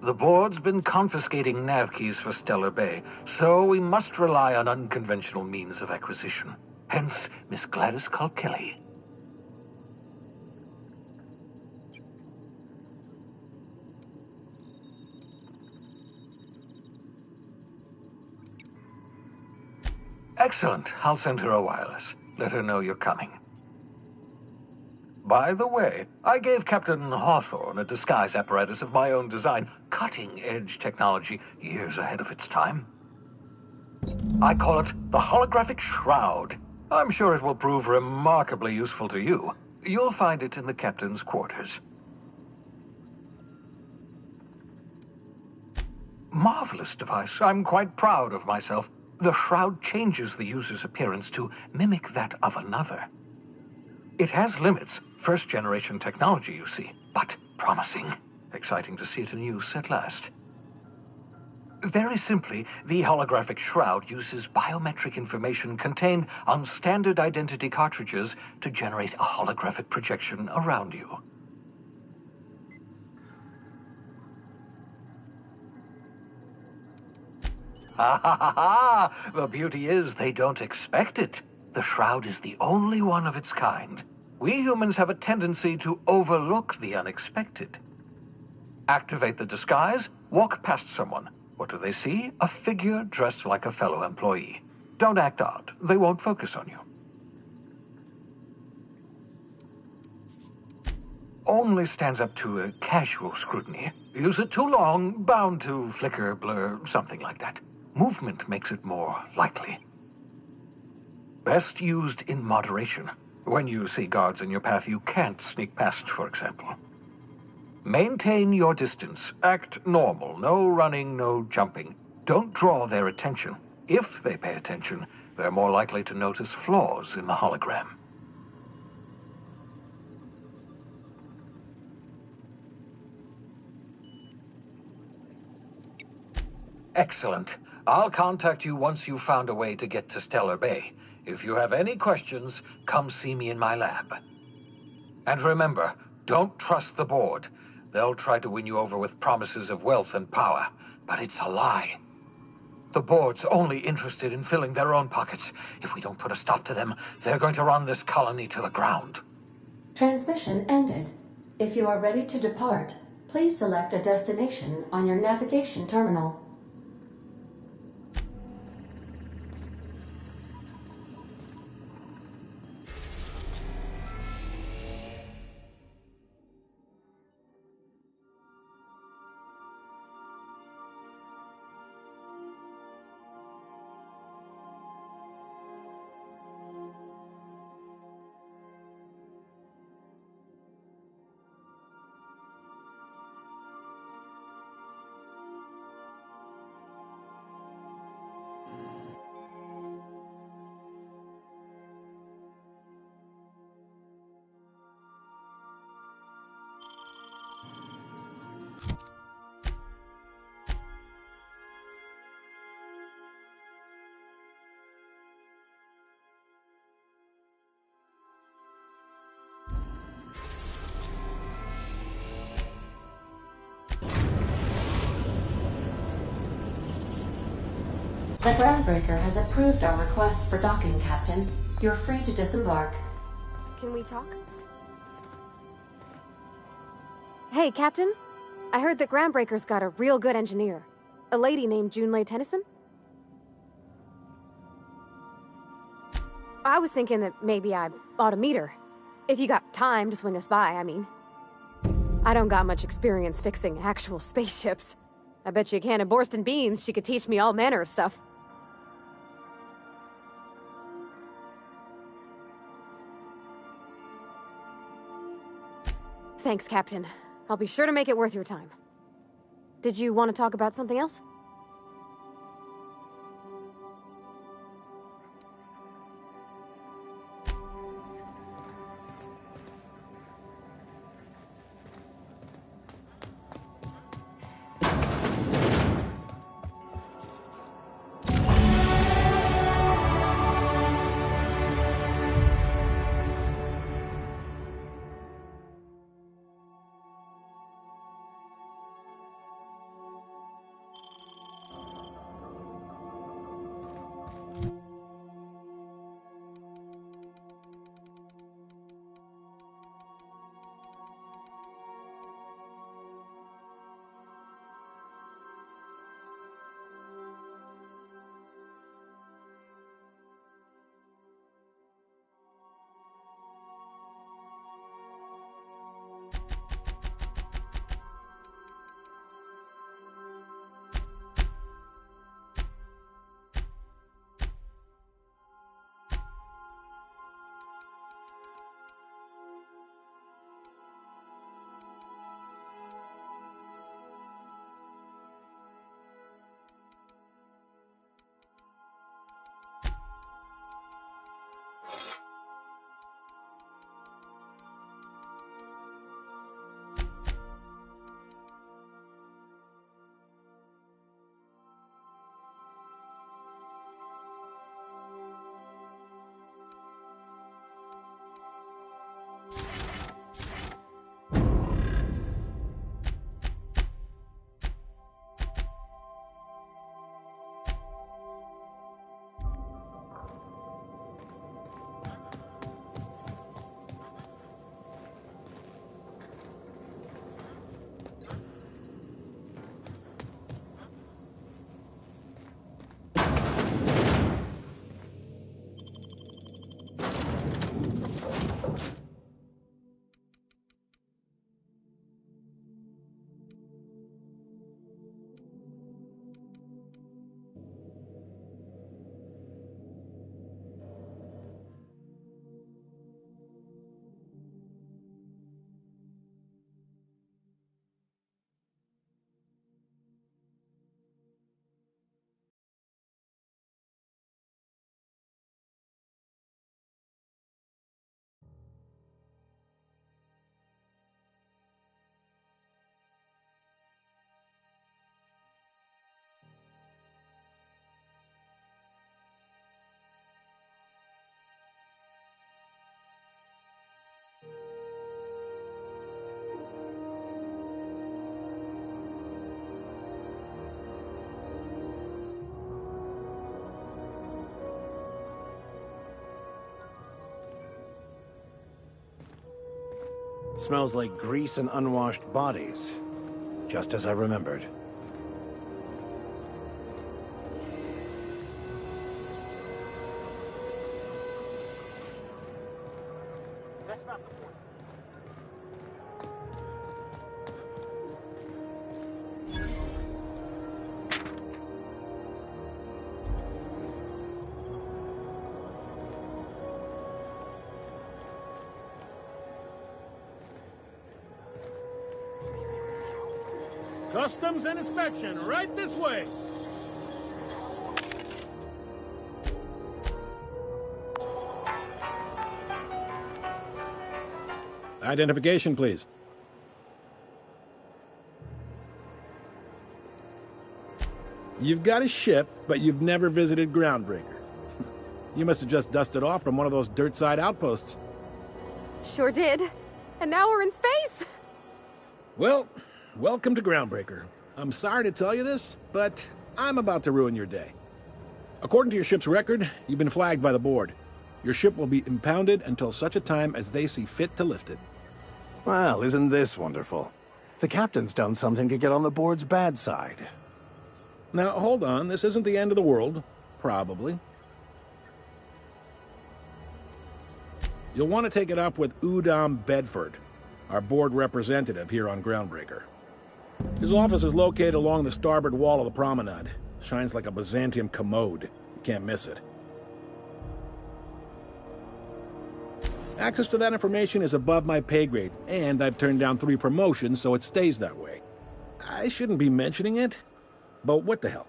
The board's been confiscating nav keys for Stellar Bay, so we must rely on unconventional means of acquisition. Hence, Miss Gladys Kelly. Excellent. I'll send her a wireless. Let her know you're coming. By the way, I gave Captain Hawthorne a disguise apparatus of my own design, cutting-edge technology, years ahead of its time. I call it the holographic shroud. I'm sure it will prove remarkably useful to you. You'll find it in the captain's quarters. Marvelous device. I'm quite proud of myself. The shroud changes the user's appearance to mimic that of another. It has limits, first-generation technology, you see, but promising. Exciting to see it in use at last. Very simply, the holographic shroud uses biometric information contained on standard identity cartridges to generate a holographic projection around you. Ha ha ha ha! The beauty is they don't expect it. The shroud is the only one of its kind. We humans have a tendency to overlook the unexpected. Activate the disguise, walk past someone. What do they see? A figure dressed like a fellow employee. Don't act odd. They won't focus on you. Only stands up to a casual scrutiny. Use it too long, bound to flicker, blur, something like that. Movement makes it more likely. Best used in moderation. When you see guards in your path you can't sneak past, for example. Maintain your distance. Act normal. No running, no jumping. Don't draw their attention. If they pay attention, they're more likely to notice flaws in the hologram. Excellent. I'll contact you once you've found a way to get to Stellar Bay. If you have any questions, come see me in my lab. And remember, don't trust the board. They'll try to win you over with promises of wealth and power, but it's a lie. The board's only interested in filling their own pockets. If we don't put a stop to them, they're going to run this colony to the ground. Transmission ended. If you are ready to depart, please select a destination on your navigation terminal. The groundbreaker has approved our request for docking, Captain. You're free to disembark. Can we talk? Hey, Captain. I heard that Groundbreaker's got a real good engineer. A lady named Junlei Tennyson? I was thinking that maybe I ought to meet her. If you got time to swing us by, I mean. I don't got much experience fixing actual spaceships. I bet you a can of Borston beans she could teach me all manner of stuff. Thanks, Captain. I'll be sure to make it worth your time. Did you want to talk about something else? Smells like grease and unwashed bodies. Just as I remembered. Customs and inspection, right this way. Identification, please. You've got a ship, but you've never visited Groundbreaker. You must have just dusted off from one of those dirt-side outposts. Sure did. And now we're in space! Well, welcome to Groundbreaker. I'm sorry to tell you this, but I'm about to ruin your day. According to your ship's record, you've been flagged by the board. Your ship will be impounded until such a time as they see fit to lift it. Well, isn't this wonderful? The captain's done something to get on the board's bad side. Now, hold on. This isn't the end of the world. Probably. You'll want to take it up with Udom Bedford, our board representative here on Groundbreaker. His office is located along the starboard wall of the promenade. Shines like a Byzantium commode. You can't miss it. Access to that information is above my pay grade, and I've turned down 3 promotions, so it stays that way. I shouldn't be mentioning it, but what the hell?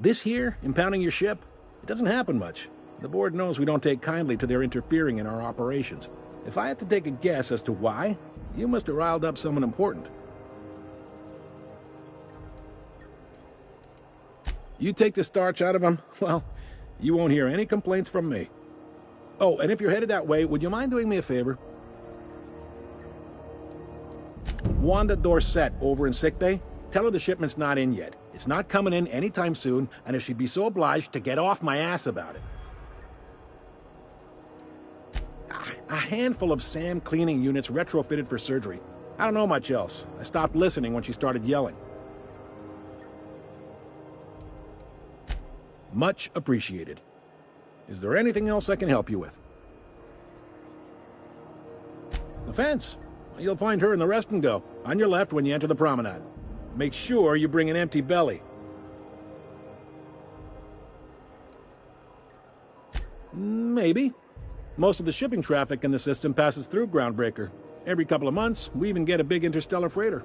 This here, impounding your ship, it doesn't happen much. The board knows we don't take kindly to their interfering in our operations. If I had to take a guess as to why, you must have riled up someone important. You take the starch out of them, well, you won't hear any complaints from me. Oh, and if you're headed that way, would you mind doing me a favor? Wanda Dorset over in sickbay, tell her the shipment's not in yet. It's not coming in anytime soon, and if she'd be so obliged to get off my ass about it. A handful of SAM cleaning units retrofitted for surgery. I don't know much else. I stopped listening when she started yelling. Much appreciated. Is there anything else I can help you with? The fence. You'll find her in the rest and go, on your left when you enter the promenade. Make sure you bring an empty belly. Maybe. Most of the shipping traffic in the system passes through Groundbreaker. Every couple of months, we even get a big interstellar freighter.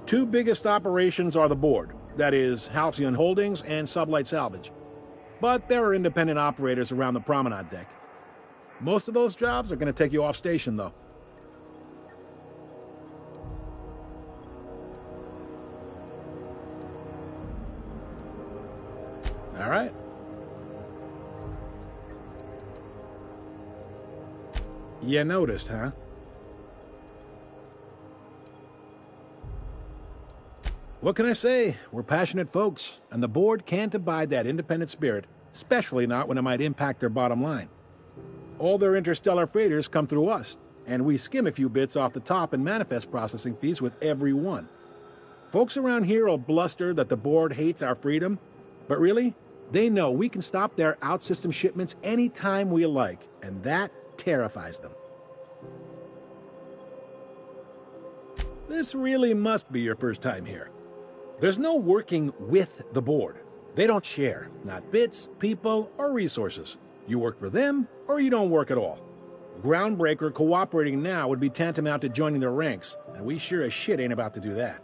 2 biggest operations are the board, that is, Halcyon Holdings and Sublight Salvage. But there are independent operators around the promenade deck. Most of those jobs are going to take you off station, though. All right. You noticed, huh? What can I say? We're passionate folks, and the board can't abide that independent spirit, especially not when it might impact their bottom line. All their interstellar freighters come through us, and we skim a few bits off the top in manifest processing fees with every one. Folks around here will bluster that the board hates our freedom, but really, they know we can stop their out-system shipments anytime we like, and that terrifies them. This really must be your first time here. There's no working with the board. They don't share, not bits, people, or resources. You work for them, or you don't work at all. Groundbreaker cooperating now would be tantamount to joining their ranks, and we sure as shit ain't about to do that.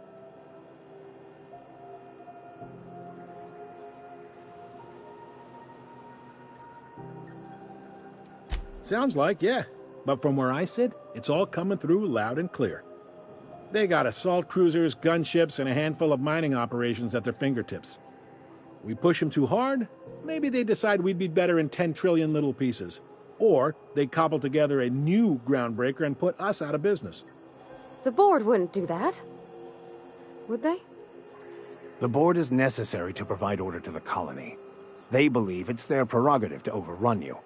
Sounds like, yeah. But from where I sit, it's all coming through loud and clear. They got assault cruisers, gunships, and a handful of mining operations at their fingertips. We push them too hard, maybe they decide we'd be better in 10 trillion little pieces. Or they cobble together a new Groundbreaker and put us out of business. The board wouldn't do that. Would they? The board is necessary to provide order to the colony. They believe it's their prerogative to overrun you.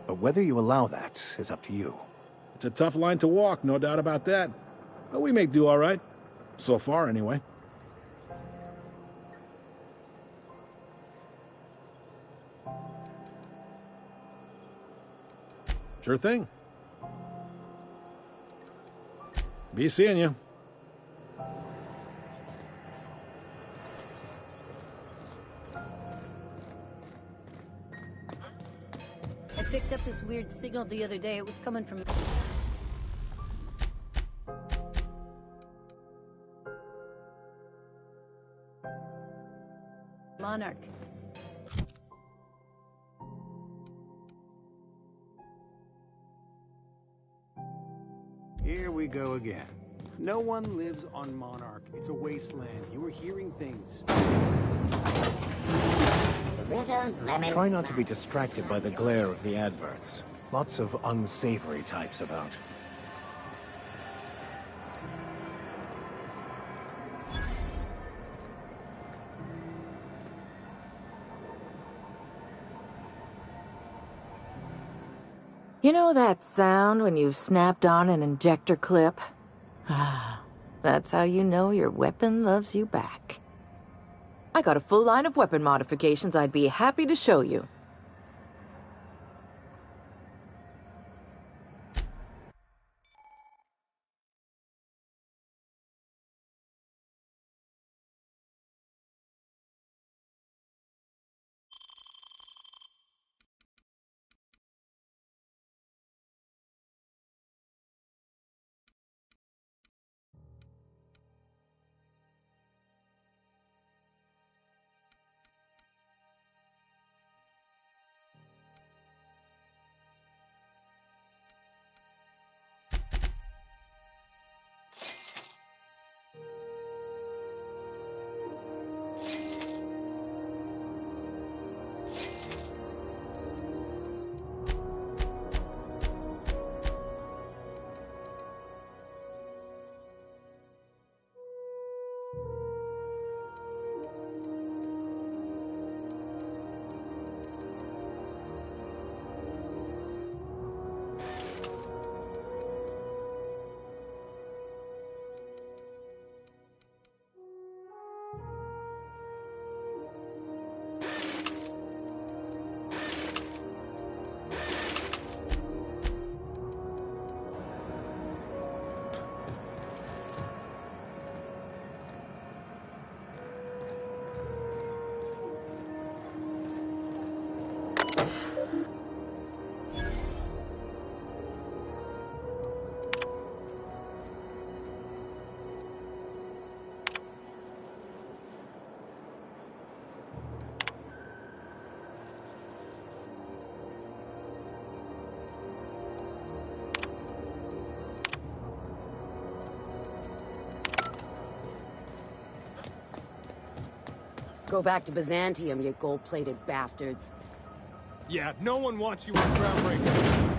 But whether you allow that is up to you. It's a tough line to walk, no doubt about that. But we make do all right. So far, anyway. Sure thing. Be seeing you. I picked up this weird signal the other day. It was coming from... Monarch. Here we go again. No one lives on Monarch. It's a wasteland. You are hearing things. Try not to be distracted by the glare of the adverts. Lots of unsavory types about. You know that sound when you've snapped on an injector clip? Ah, that's how you know your weapon loves you back. I got a full line of weapon modifications I'd be happy to show you. Go back to Byzantium, you gold-plated bastards. Yeah, no one wants you on groundbreaking.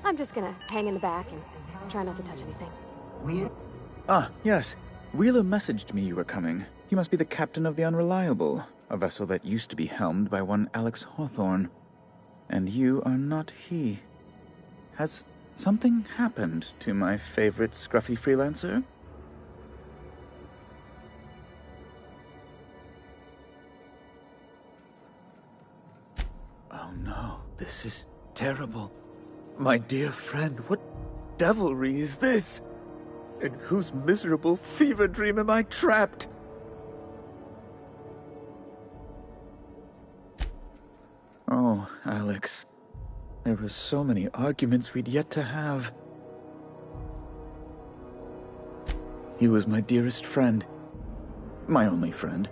I'm just gonna hang in the back and try not to touch anything. Ah, yes. Wheeler messaged me you were coming. He must be the captain of the Unreliable, a vessel that used to be helmed by one Alex Hawthorne. And you are not he. Has something happened to my favorite scruffy freelancer? Oh no, this is terrible. My dear friend, what devilry is this? In whose miserable fever dream am I trapped? Oh, Alex. There were so many arguments we'd yet to have. He was my dearest friend. My only friend.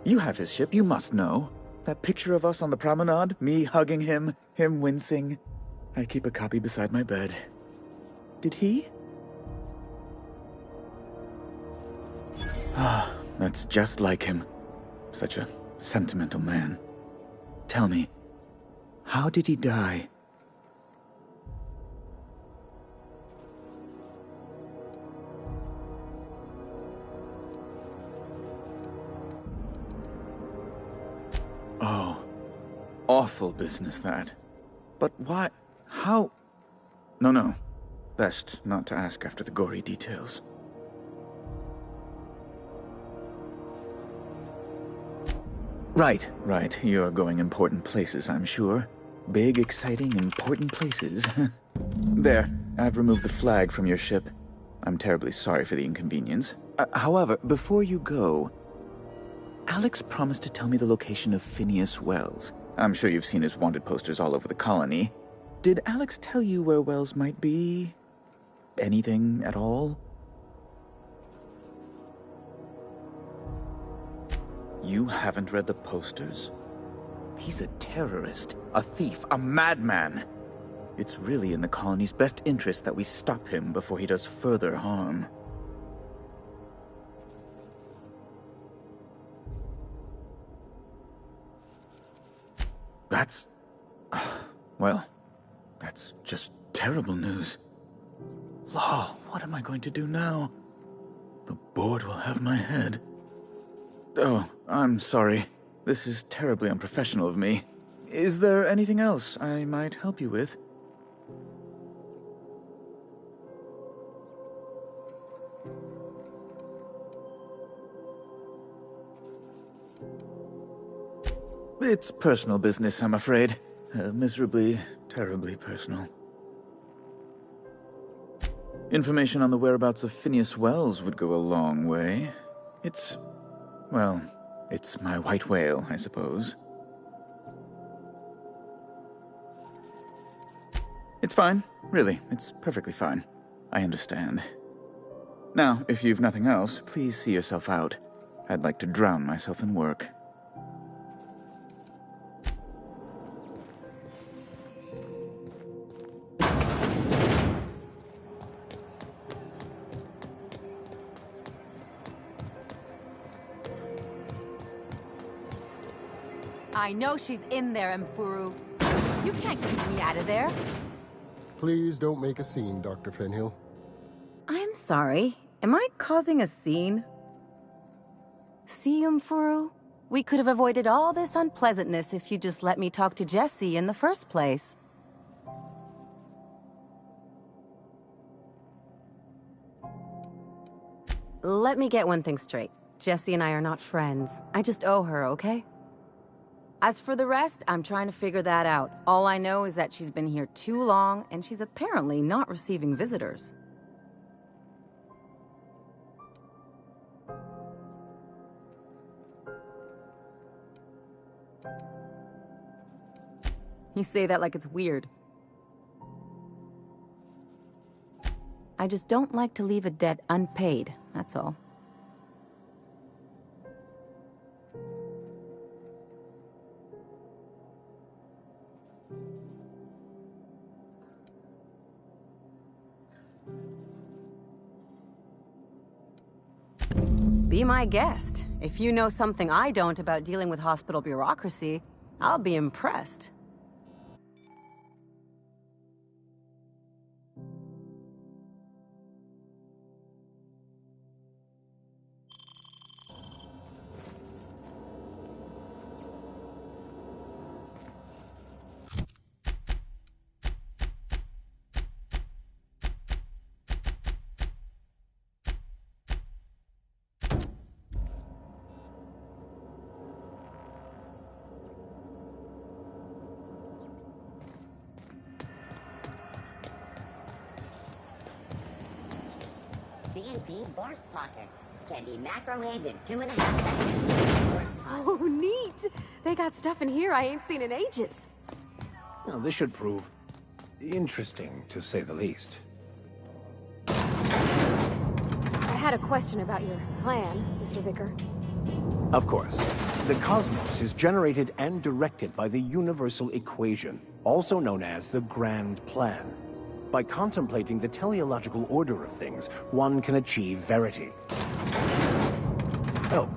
You have his ship, you must know. That picture of us on the promenade, me hugging him, him wincing. I keep a copy beside my bed. Did he? Ah, that's just like him. Such a sentimental man. Tell me, how did he die? Oh, awful business that. But why? How? No. Best not to ask after the gory details. Right. You're going important places, I'm sure. Big, exciting, important places. There, I've removed the flag from your ship. I'm terribly sorry for the inconvenience. However, before you go, Alex promised to tell me the location of Phineas Wells. I'm sure you've seen his wanted posters all over the colony. Did Alex tell you where Wells might be? Anything at all? You haven't read the posters? He's a terrorist, a thief, a madman. It's really in the colony's best interest that we stop him before he does further harm. That's... well, that's just terrible news. Law, what am I going to do now? The board will have my head. Oh, I'm sorry. This is terribly unprofessional of me. Is there anything else I might help you with? It's personal business, I'm afraid. Miserably, terribly personal. Information on the whereabouts of Phineas Wells would go a long way. Well, it's my white whale, I suppose. It's fine, really. It's perfectly fine. I understand. Now, if you've nothing else, please see yourself out. I'd like to drown myself in work. I know she's in there, Mfuru. You can't keep me out of there. Please don't make a scene, Dr. Fenhill. I'm sorry. Am I causing a scene? See, Mfuru? We could have avoided all this unpleasantness if you just let me talk to Jesse in the first place. Let me get one thing straight. Jesse and I are not friends. I just owe her, okay? As for the rest, I'm trying to figure that out. All I know is that she's been here too long, and she's apparently not receiving visitors. You say that like it's weird. I just don't like to leave a debt unpaid, that's all. Be my guest. If you know something I don't about dealing with hospital bureaucracy, I'll be impressed. CNP burst pockets can be macrowaved in 2.5 seconds. Oh, neat! They got stuff in here I ain't seen in ages. Well, this should prove interesting, to say the least. I had a question about your plan, Mr. Vicar. Of course. The cosmos is generated and directed by the universal equation, also known as the Grand Plan. By contemplating the teleological order of things, one can achieve verity. Oh,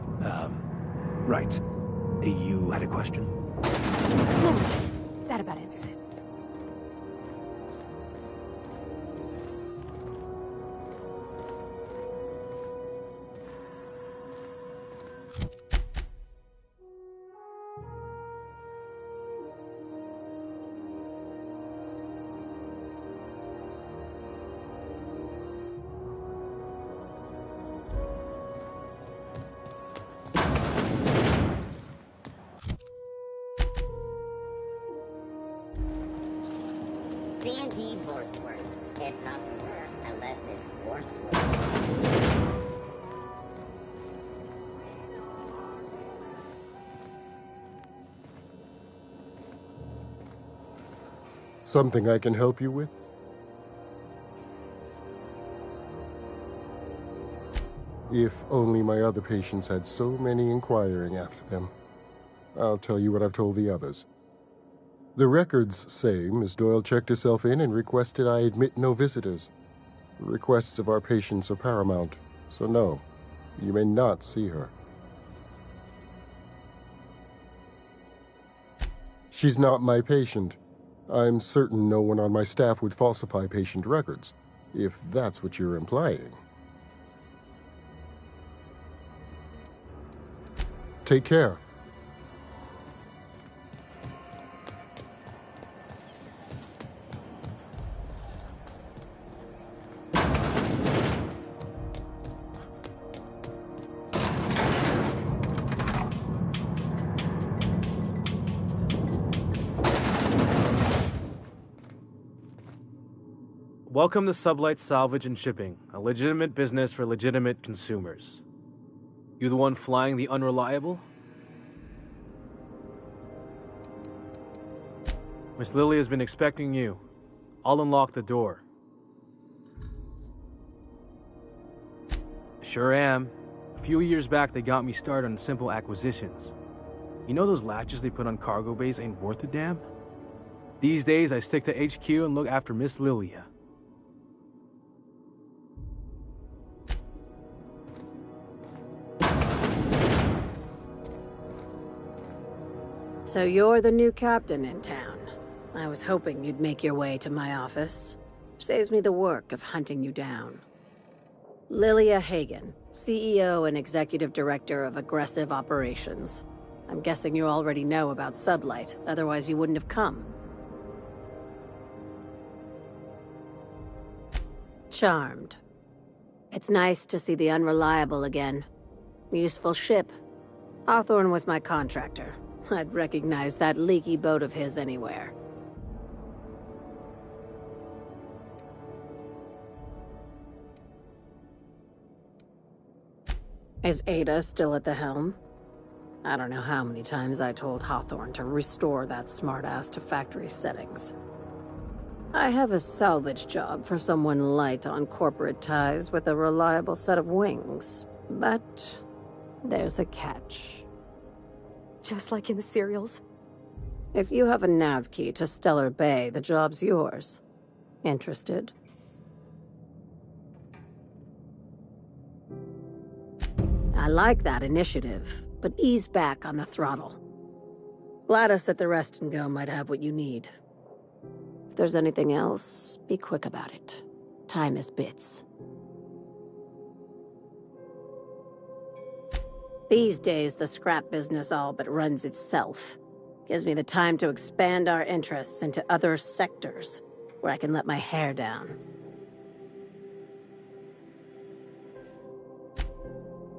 right. You had a question? No, that about answers it. CNP Worst. It's not the worst unless it's worst. Something I can help you with? If only my other patients had so many inquiring after them. I'll tell you what I've told the others. The records say Miss Doyle checked herself in and requested I admit no visitors. The requests of our patients are paramount, so no, you may not see her. She's not my patient. I'm certain no one on my staff would falsify patient records, if that's what you're implying. Take care. Welcome to Sublight Salvage and Shipping, a legitimate business for legitimate consumers. You the one flying the Unreliable? Miss Lily has been expecting you. I'll unlock the door. Sure am. A few years back, they got me started on simple acquisitions. You know those latches they put on cargo bays ain't worth a damn? These days, I stick to HQ and look after Miss Lilia. So you're the new captain in town. I was hoping you'd make your way to my office. Saves me the work of hunting you down. Lilia Hagen, CEO and Executive Director of Aggressive Operations. I'm guessing you already know about Sublight, otherwise you wouldn't have come. Charmed. It's nice to see the Unreliable again. Useful ship. Hawthorne was my contractor. I'd recognize that leaky boat of his anywhere. Is Ada still at the helm? I don't know how many times I told Hawthorne to restore that smartass to factory settings. I have a salvage job for someone light on corporate ties with a reliable set of wings, but there's a catch. Just like in the serials? If you have a nav key to Stellar Bay, the job's yours. Interested? I like that initiative, but ease back on the throttle. Gladys at the Rest and Go might have what you need. If there's anything else, be quick about it. Time is bits. These days, the scrap business all but runs itself. Gives me the time to expand our interests into other sectors, where I can let my hair down.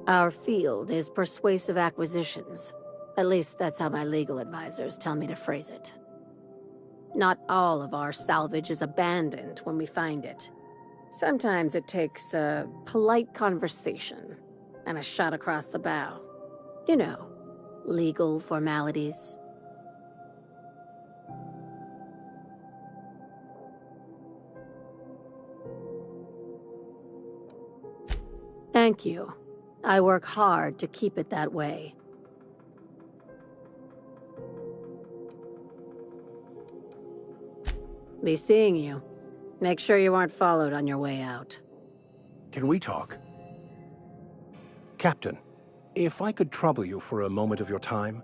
Our field is persuasive acquisitions. At least that's how my legal advisors tell me to phrase it. Not all of our salvage is abandoned when we find it. Sometimes it takes a polite conversation and a shot across the bow. You know, legal formalities. Thank you. I work hard to keep it that way. Be seeing you. Make sure you aren't followed on your way out. Can we talk? Captain, if I could trouble you for a moment of your time,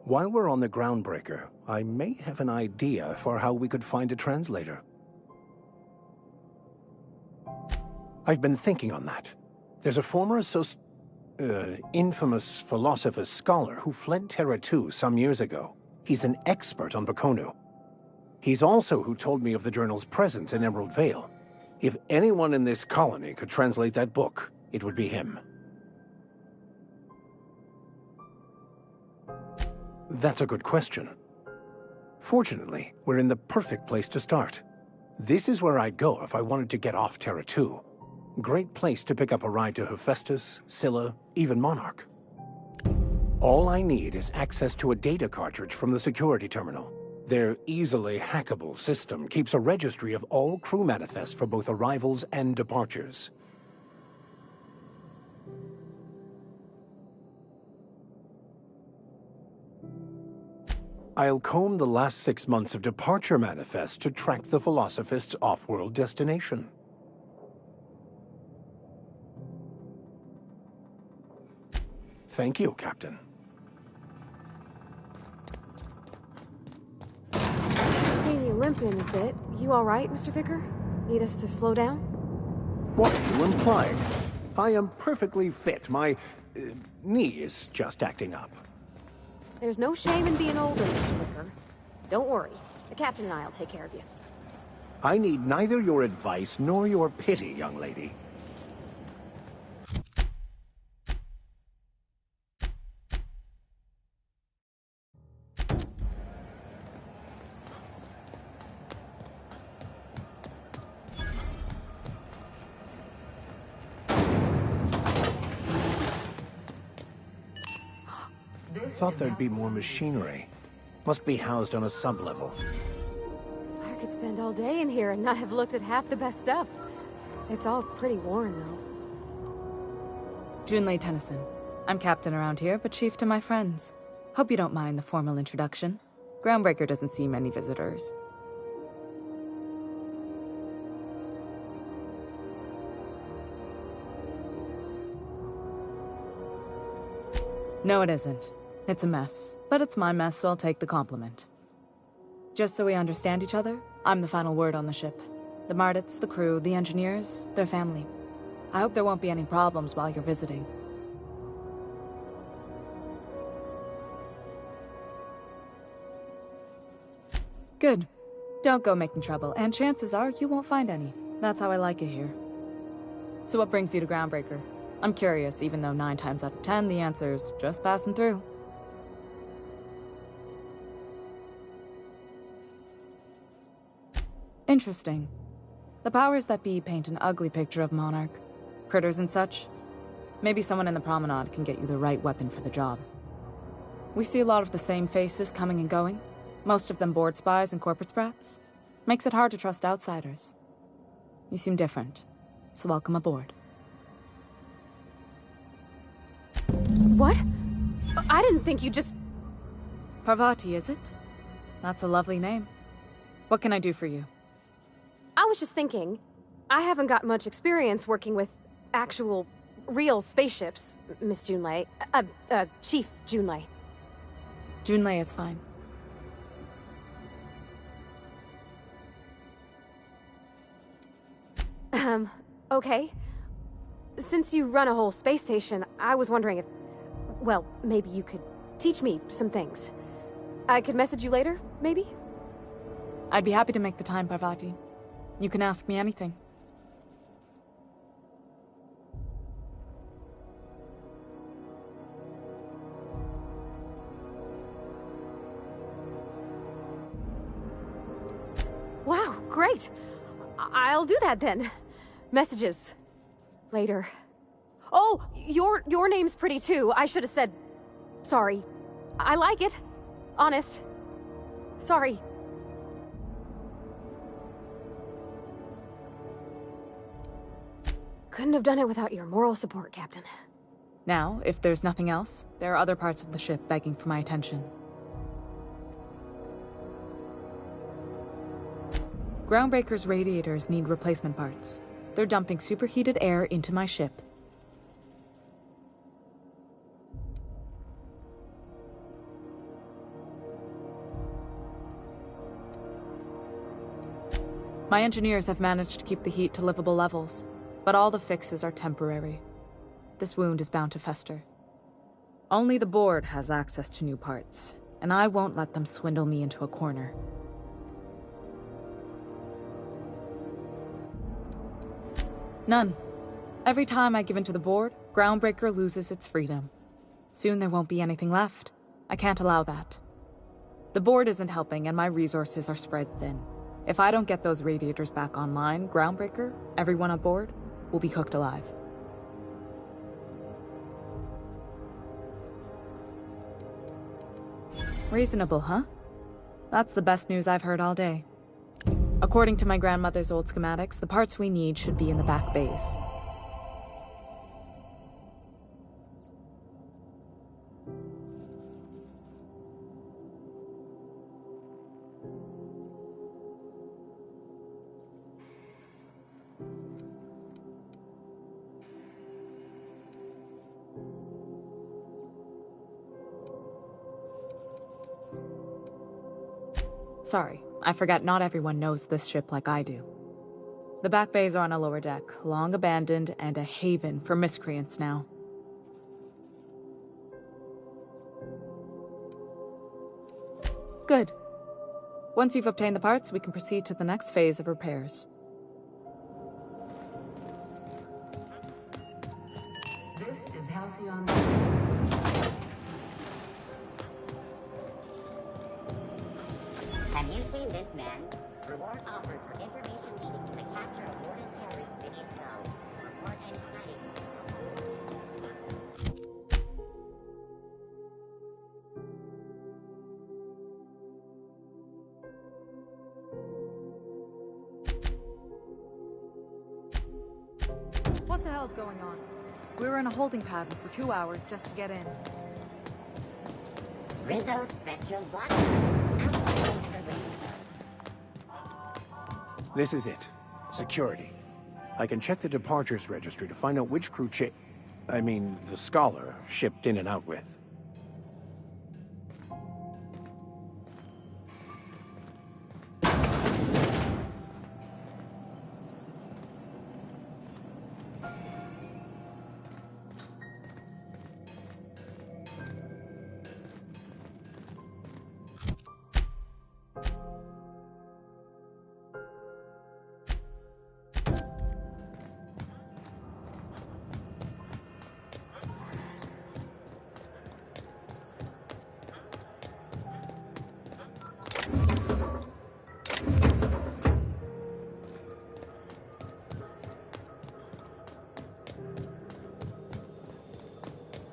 while we're on the Groundbreaker, I may have an idea for how we could find a translator. I've been thinking on that. There's a former infamous philosopher scholar who fled Terra 2 some years ago. He's an expert on Bakonu. He's also who told me of the journal's presence in Emerald Vale. If anyone in this colony could translate that book, it would be him. That's a good question. Fortunately, we're in the perfect place to start. This is where I'd go if I wanted to get off Terra 2. Great place to pick up a ride to Hephaestus, Scylla, even Monarch. All I need is access to a data cartridge from the security terminal. Their easily hackable system keeps a registry of all crew manifests for both arrivals and departures. I'll comb the last 6 months of departure manifests to track the Philosophist's off-world destination. Thank you, Captain. Seeing you limping a bit. You all right, Mr. Vicar? Need us to slow down? What are you implying? I am perfectly fit. My knee is just acting up. There's no shame in being older, Mr. Vicar. Don't worry. The captain and I'll take care of you. I need neither your advice nor your pity, young lady. Thought there'd be more machinery. Must be housed on a sub-level. I could spend all day in here and not have looked at half the best stuff. It's all pretty worn, though. Junlei Tennyson. I'm captain around here, but chief to my friends. Hope you don't mind the formal introduction. Groundbreaker doesn't see many visitors. No, it isn't. It's a mess. But it's my mess, so I'll take the compliment. Just so we understand each other, I'm the final word on the ship. The Mardits, the crew, the engineers, their family. I hope there won't be any problems while you're visiting. Good. Don't go making trouble, and chances are you won't find any. That's how I like it here. So what brings you to Groundbreaker? I'm curious, even though 9 times out of 10 the answer's just passing through. Interesting. The powers that be paint an ugly picture of Monarch. Critters and such. Maybe someone in the promenade can get you the right weapon for the job. We see a lot of the same faces coming and going. Most of them board spies and corporate sprats. Makes it hard to trust outsiders. You seem different, so welcome aboard. What? I didn't think you just... Parvati, is it? That's a lovely name. What can I do for you? I was just thinking, I haven't got much experience working with actual, real spaceships, Miss Junlei. Chief Junlei. Junlei is fine. Okay. Since you run a whole space station, I was wondering if... Well, maybe you could teach me some things. I could message you later, maybe? I'd be happy to make the time, Parvati. You can ask me anything. Wow, great! I'll do that then. Messages. Later. Oh, your name's pretty too. I should have said... Sorry. I like it. Honest. Sorry. Couldn't have done it without your moral support, Captain. Now, if there's nothing else, there are other parts of the ship begging for my attention. Groundbreaker's radiators need replacement parts. They're dumping superheated air into my ship. My engineers have managed to keep the heat to livable levels, but all the fixes are temporary. This wound is bound to fester. Only the board has access to new parts, and I won't let them swindle me into a corner. None. Every time I give in to the board, Groundbreaker loses its freedom. Soon there won't be anything left. I can't allow that. The board isn't helping, and my resources are spread thin. If I don't get those radiators back online, Groundbreaker, everyone aboard, will be cooked alive. Reasonable, huh? That's the best news I've heard all day. According to my grandmother's old schematics, the parts we need should be in the back bays. Sorry, I forgot not everyone knows this ship like I do. The back bays are on a lower deck, long abandoned and a haven for miscreants now. Good. Once you've obtained the parts, we can proceed to the next phase of repairs. This is Halcyon. Have you seen this man? Reward offered for information leading to the capture of Northern terrorist Phineas Wells. Report any sightings. What the hell's going on? We were in a holding pattern for 2 hours just to get in. Rizzo Spectral Block. This is it. Security. I can check the departures registry to find out which crew the Scholar shipped in and out with.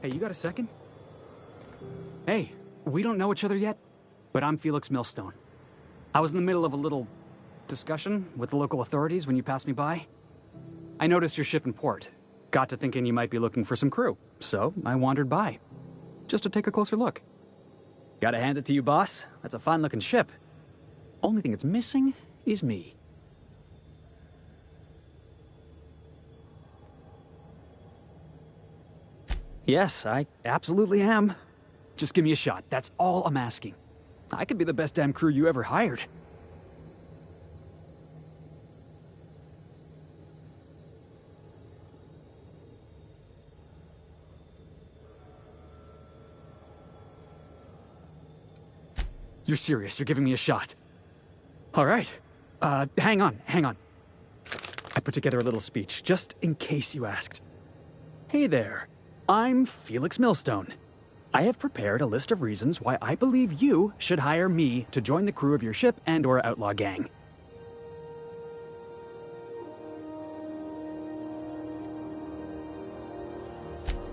Hey, you got a second? Hey, we don't know each other yet, but I'm Felix Millstone. I was in the middle of a little discussion with the local authorities when you passed me by. I noticed your ship in port. Got to thinking you might be looking for some crew, so I wandered by, just to take a closer look. Gotta hand it to you, boss. That's a fine-looking ship. Only thing it's missing is me. Yes, I absolutely am. Just give me a shot. That's all I'm asking. I could be the best damn crew you ever hired. You're serious. You're giving me a shot. All right. Hang on. I put together a little speech, just in case you asked. Hey there. I'm Felix Millstone. I have prepared a list of reasons why I believe you should hire me to join the crew of your ship and/or outlaw gang.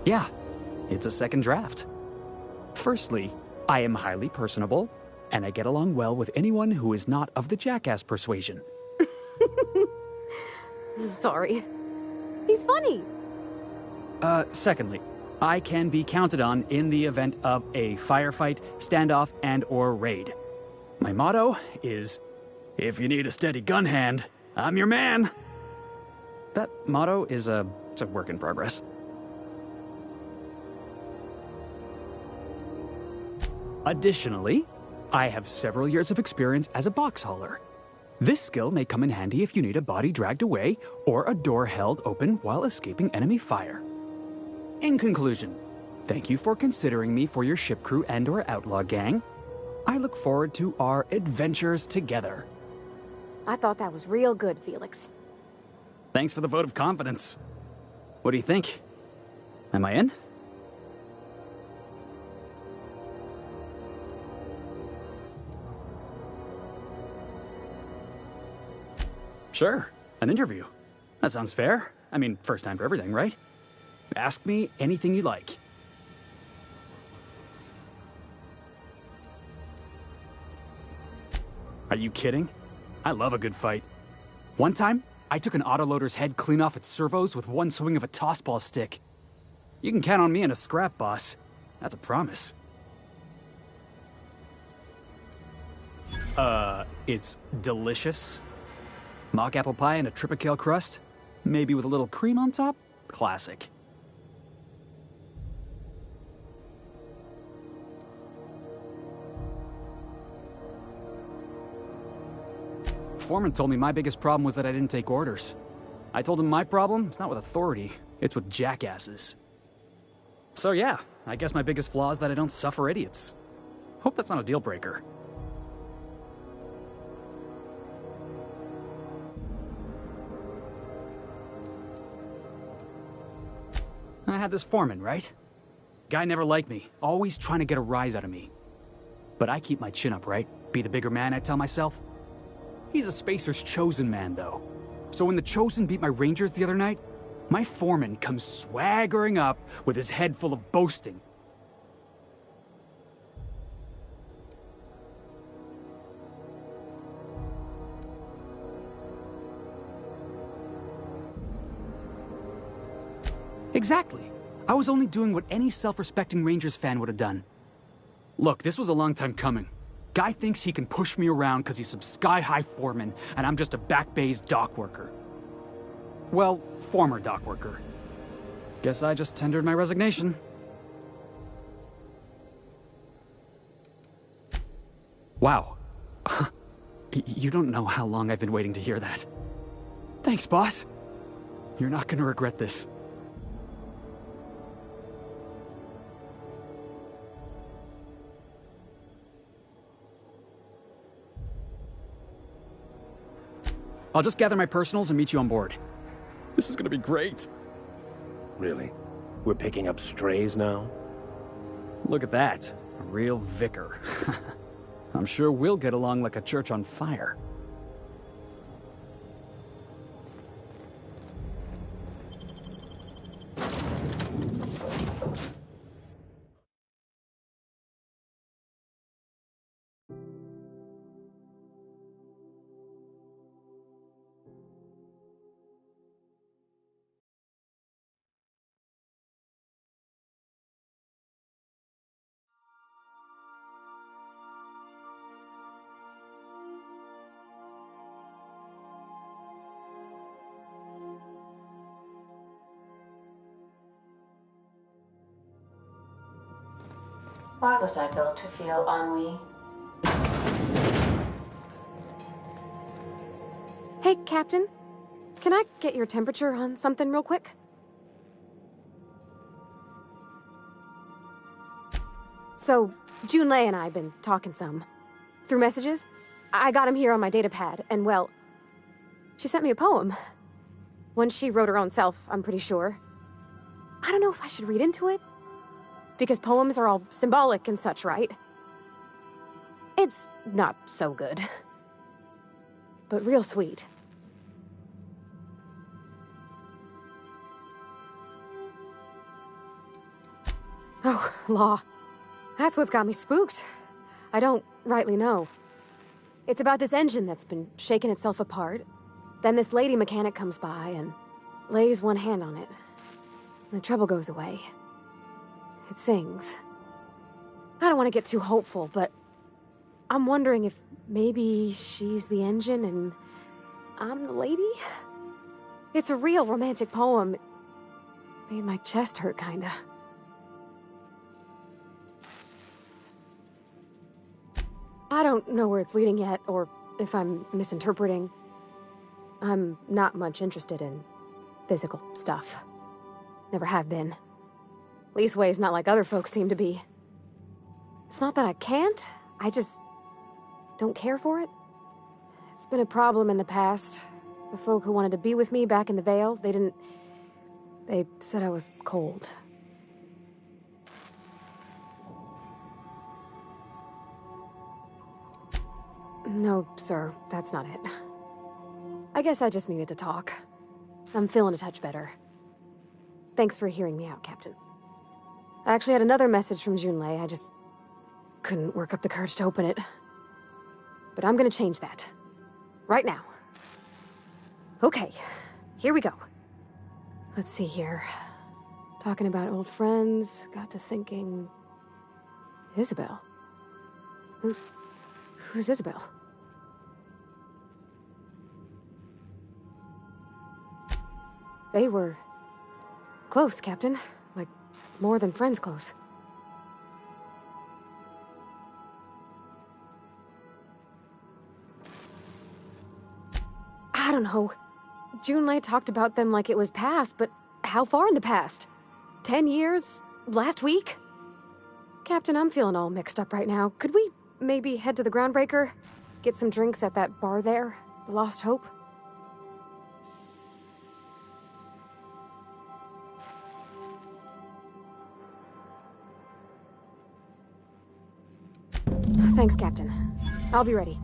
Yeah, it's a second draft. Firstly, I am highly personable, and I get along well with anyone who is not of the jackass persuasion. Sorry. He's funny. Secondly, I can be counted on in the event of a firefight, standoff, and/or raid. My motto is, if you need a steady gun hand, I'm your man. That motto is it's a work in progress. Additionally, I have several years of experience as a box hauler. This skill may come in handy if you need a body dragged away or a door held open while escaping enemy fire. In conclusion, thank you for considering me for your ship crew and/or outlaw gang. I look forward to our adventures together. I thought that was real good, Felix. Thanks for the vote of confidence. What do you think? Am I in? Sure, an interview. That sounds fair. I mean, first time for everything, right? Ask me anything you like. Are you kidding? I love a good fight. One time, I took an autoloader's head clean off its servos with one swing of a tossball stick. You can count on me in a scrap, boss. That's a promise. It's delicious. Mock apple pie and a tripicale crust, maybe with a little cream on top. Classic. Foreman told me my biggest problem was that I didn't take orders. I told him my problem is not with authority, it's with jackasses. So yeah, I guess my biggest flaw is that I don't suffer idiots. Hope that's not a deal breaker. I had this foreman, right? Guy never liked me, always trying to get a rise out of me. But I keep my chin up, right? Be the bigger man, I tell myself. He's a Spacer's chosen man, though. So when the Chosen beat my Rangers the other night, my foreman comes swaggering up with his head full of boasting. Exactly. I was only doing what any self-respecting Rangers fan would have done. Look, this was a long time coming. Guy thinks he can push me around because he's some sky-high foreman, and I'm just a back bay's dock worker. Well, former dock worker. Guess I just tendered my resignation. Wow. You don't know how long I've been waiting to hear that. Thanks, boss. You're not gonna regret this. I'll just gather my personals and meet you on board. This is gonna be great. Really? We're picking up strays now? Look at that. A real vicar. I'm sure we'll get along like a church on fire. Why was I built to feel ennui? Hey, Captain. Can I get your temperature on something real quick? So, Junlei and I have been talking some. Through messages. I got him here on my datapad, and well, she sent me a poem. One she wrote her own self, I'm pretty sure. I don't know if I should read into it. Because poems are all symbolic and such, right? It's not so good. But real sweet. Oh, law. That's what's got me spooked. I don't rightly know. It's about this engine that's been shaking itself apart. Then this lady mechanic comes by and lays one hand on it. And the trouble goes away. It sings. I don't want to get too hopeful, but I'm wondering if maybe she's the engine and I'm the lady? It's a real romantic poem. Made my chest hurt, kinda. I don't know where it's leading yet, or if I'm misinterpreting. I'm not much interested in physical stuff. Never have been. Leastways not like other folks seem to be. It's not that I can't, I just don't care for it. It's been a problem in the past. The folk who wanted to be with me back in the Vale, they said I was cold. No, sir, that's not it. I guess I just needed to talk. I'm feeling a touch better. Thanks for hearing me out, Captain. I actually had another message from Junlei. I just couldn't work up the courage to open it. But I'm gonna change that. Right now. Okay, here we go. Let's see here. Talking about old friends, got to thinking... Isabel? Who's Isabel? They were... close, Captain. Like, more than friends close. I don't know. Junlei talked about them like it was past, but how far in the past? 10 years? Last week? Captain, I'm feeling all mixed up right now. Could we maybe head to the Groundbreaker? Get some drinks at that bar there? The Lost Hope? Thanks, Captain. I'll be ready.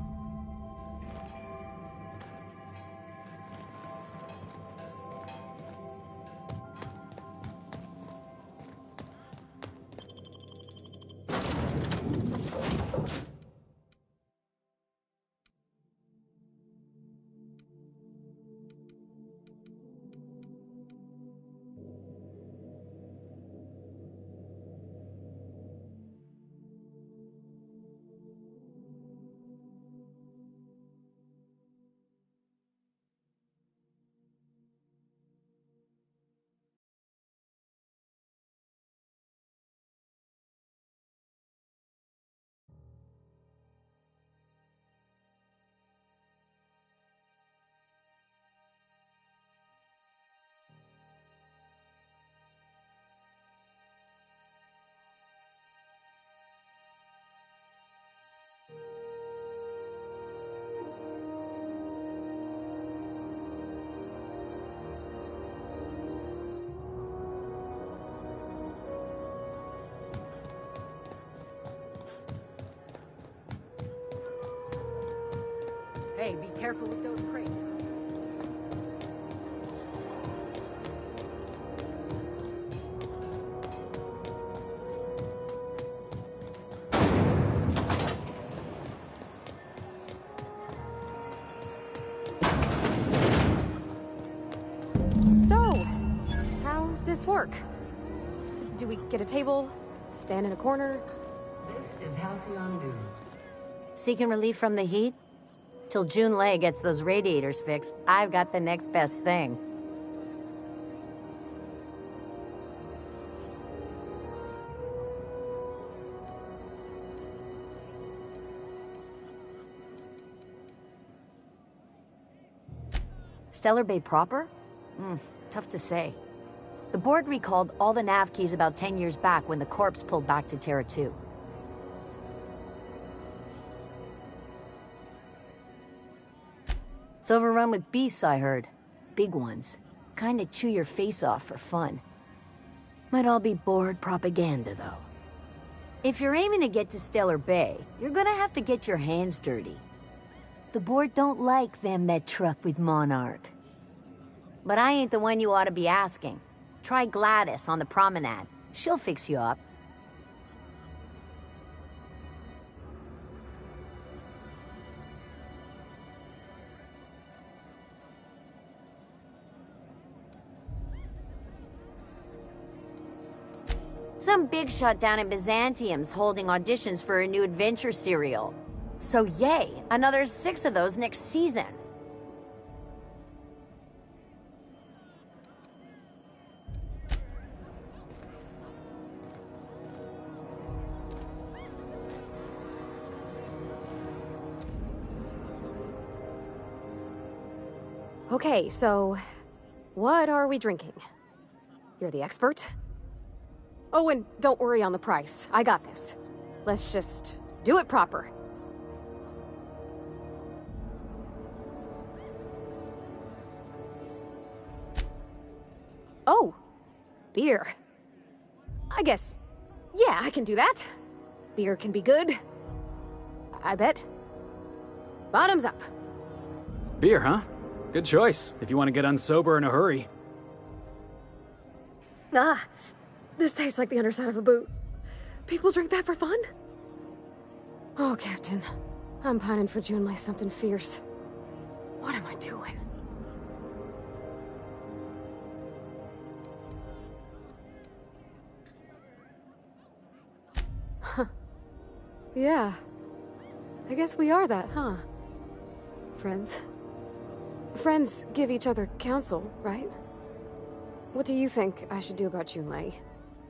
Hey, be careful with those crates. So, how's this work? Do we get a table? Stand in a corner? This is Halcyon News. Seeking relief from the heat? Till June Lay gets those radiators fixed, I've got the next best thing. Stellar Bay proper? Tough to say. The board recalled all the nav keys about 10 years back when the corpse pulled back to Terra 2. It's overrun with beasts, I heard. Big ones. Kinda chew your face off for fun. Might all be board propaganda, though. If you're aiming to get to Stellar Bay, you're gonna have to get your hands dirty. The board don't like them that truck with Monarch. But I ain't the one you ought to be asking. Try Gladys on the promenade. She'll fix you up. Some big shot down in Byzantium's holding auditions for a new adventure serial. So yay, another 6 of those next season. Okay, so what are we drinking? You're the expert? Oh, and don't worry on the price. I got this. Let's just do it proper. Oh, beer. I guess, yeah, I can do that. Beer can be good. I bet. Bottoms up. Beer, huh? Good choice, if you want to get unsober in a hurry. Ah, this tastes like the underside of a boot. People drink that for fun? Oh, Captain. I'm pining for June like something fierce. What am I doing? Huh. Yeah. I guess we are that, huh? Friends. Friends give each other counsel, right? What do you think I should do about Junlei?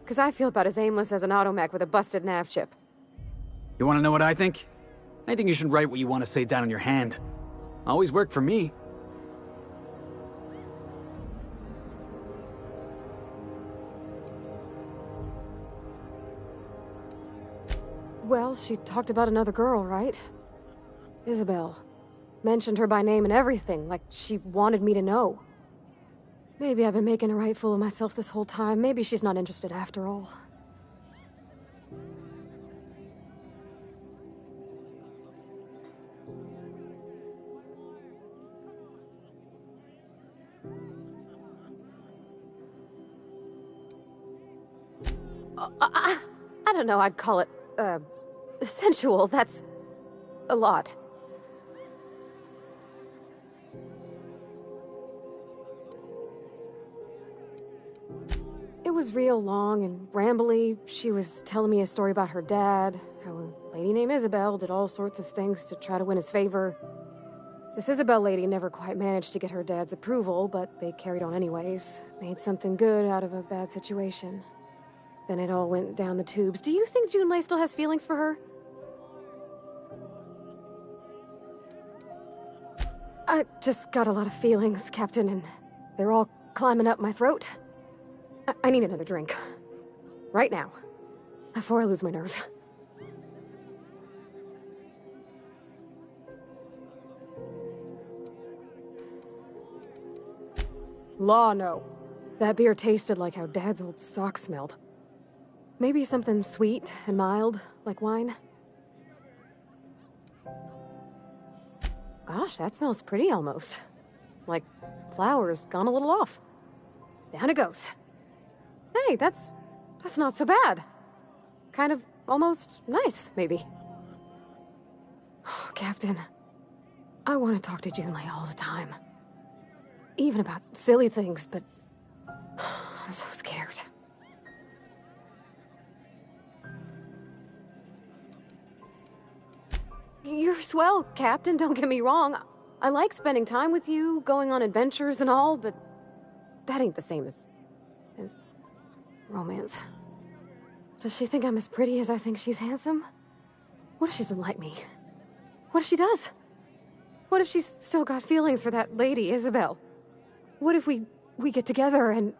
Because I feel about as aimless as an automech with a busted nav chip. You want to know what I think? I think you should write what you want to say down on your hand. Always worked for me. Well, she talked about another girl, right? Isabel. Mentioned her by name and everything, like she wanted me to know. Maybe I've been making a right fool of myself this whole time. Maybe she's not interested after all. I don't know, I'd call it, sensual. That's a lot. It was real long and rambly. She was telling me a story about her dad, how a lady named Isabel did all sorts of things to try to win his favor. This Isabel lady never quite managed to get her dad's approval, but they carried on anyways. Made something good out of a bad situation. Then it all went down the tubes. Do you think Junlei still has feelings for her? I just got a lot of feelings, Captain, and they're all climbing up my throat. I need another drink. Right now. Before I lose my nerve. Law, no. That beer tasted like how Dad's old sock smelled. Maybe something sweet and mild, like wine? Gosh, that smells pretty almost. Like flowers gone a little off. Down it goes. Hey, that's not so bad. Kind of almost nice, maybe. Oh, Captain, I want to talk to Junlei all the time. Even about silly things, but I'm so scared. You're swell, Captain, don't get me wrong. I like spending time with you, going on adventures and all, but that ain't the same as romance. Does she think I'm as pretty as I think she's handsome? What if she doesn't like me? What if she does? What if she's still got feelings for that lady, Isabel? What if we get together and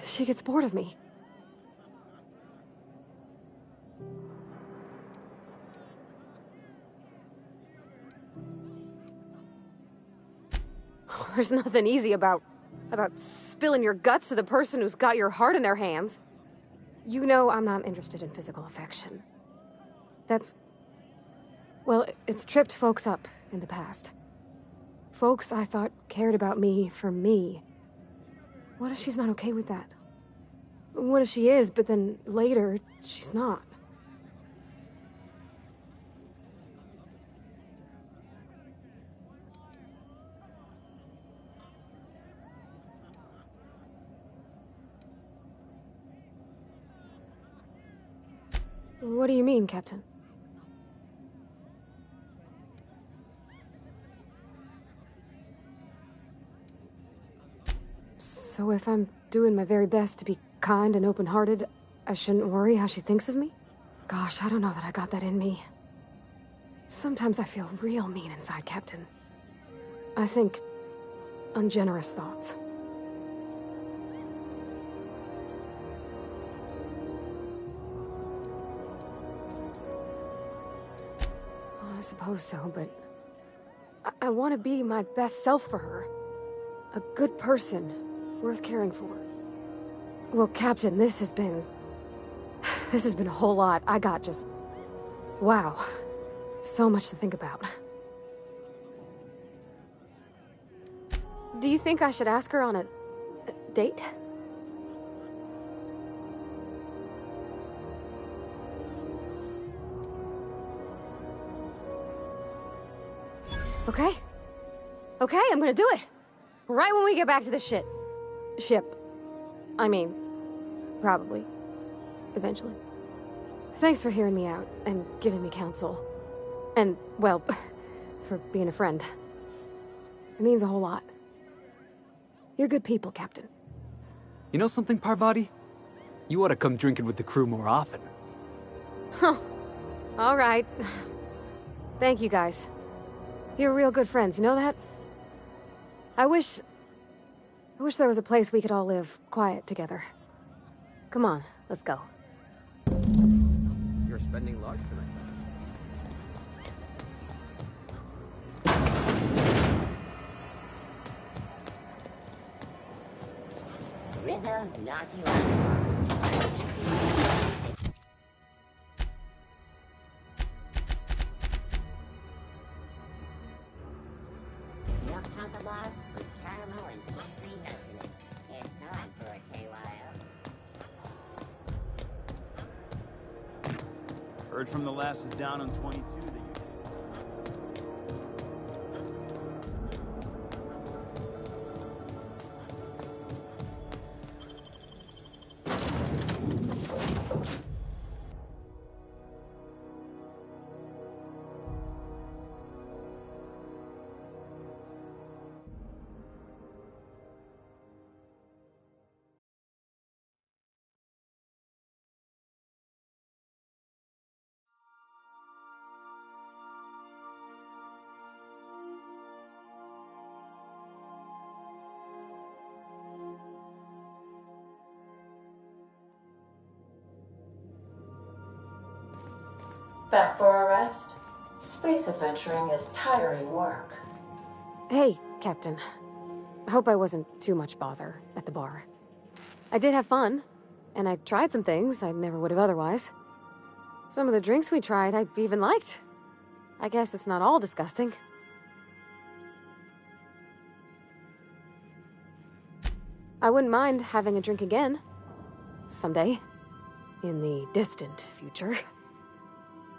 she gets bored of me? There's nothing easy about spilling your guts to the person who's got your heart in their hands. You know I'm not interested in physical affection. Well, it's tripped folks up in the past. Folks I thought cared about me for me. What if she's not okay with that? What if she is, but then later, she's not? What do you mean, Captain? So if I'm doing my very best to be kind and open-hearted, I shouldn't worry how she thinks of me? Gosh, I don't know that I got that in me. Sometimes I feel real mean inside, Captain. I think ungenerous thoughts. I suppose so, but I want to be my best self for her. A good person, worth caring for. Well, Captain, this has been a whole lot. I got just... wow. So much to think about. Do you think I should ask her on a date? Okay. Okay, I'm gonna do it. Right when we get back to the ship. I mean, probably. Eventually. Thanks for hearing me out and giving me counsel. And, well, for being a friend. It means a whole lot. You're good people, Captain. You know something, Parvati? You ought to come drinking with the crew more often. Huh. All right. Thank you, guys. You're real good friends, you know that? I wish there was a place we could all live quiet together. Come on, let's go. You're spending large tonight. Rizzo's knock you out. Milk chocolate with caramel and free nuts in it. It's time for a KYO. Heard from the lasses down on 22 that you... Back for a rest? Space adventuring is tiring work. Hey, Captain. I hope I wasn't too much bother at the bar. I did have fun, and I tried some things I never would have otherwise. Some of the drinks we tried I even liked. I guess it's not all disgusting. I wouldn't mind having a drink again. Someday. In the distant future.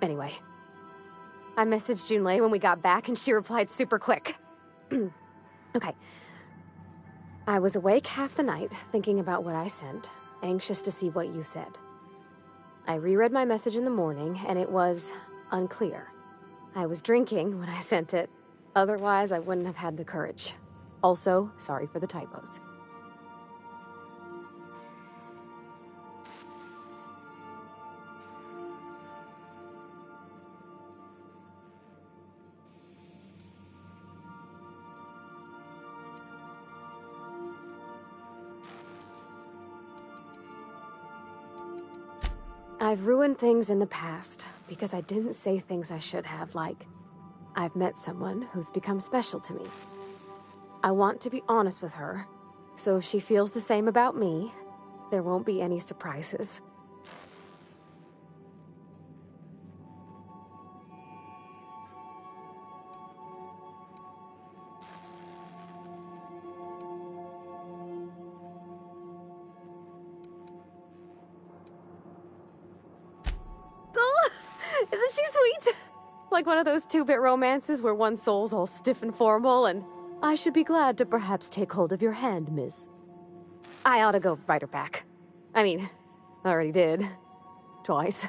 Anyway. I messaged Junlei when we got back and she replied super quick. Okay. I was awake half the night, thinking about what I sent, anxious to see what you said. I reread my message in the morning, and it was unclear. I was drinking when I sent it. Otherwise, I wouldn't have had the courage. Also, sorry for the typos. I've ruined things in the past because I didn't say things I should have, like, I've met someone who's become special to me. I want to be honest with her, so if she feels the same about me, there won't be any surprises. Isn't she sweet? Like one of those two-bit romances where one soul's all stiff and formal and, I should be glad to perhaps take hold of your hand, miss. I ought to go write her back. I mean, I already did. Twice.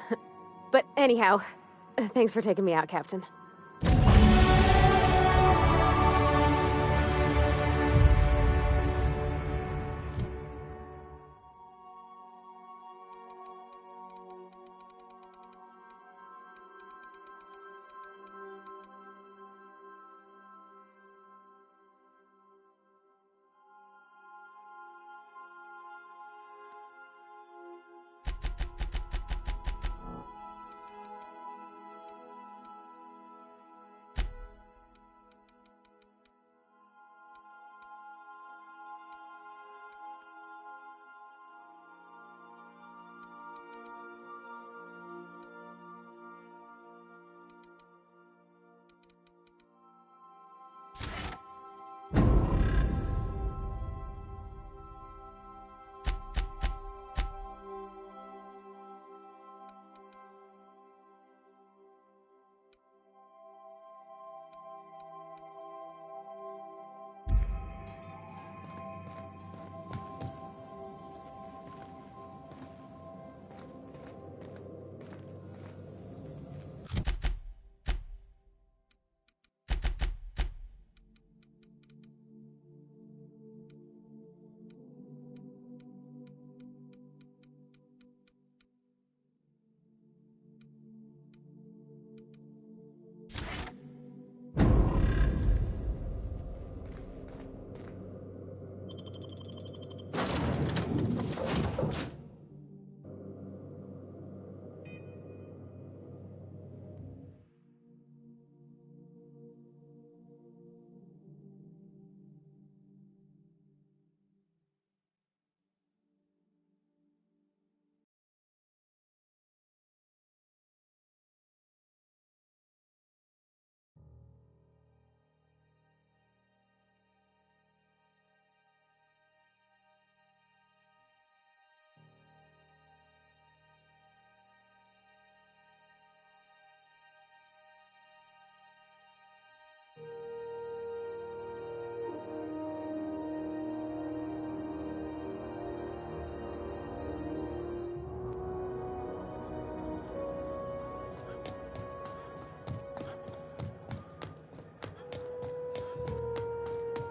But anyhow, thanks for taking me out, Captain.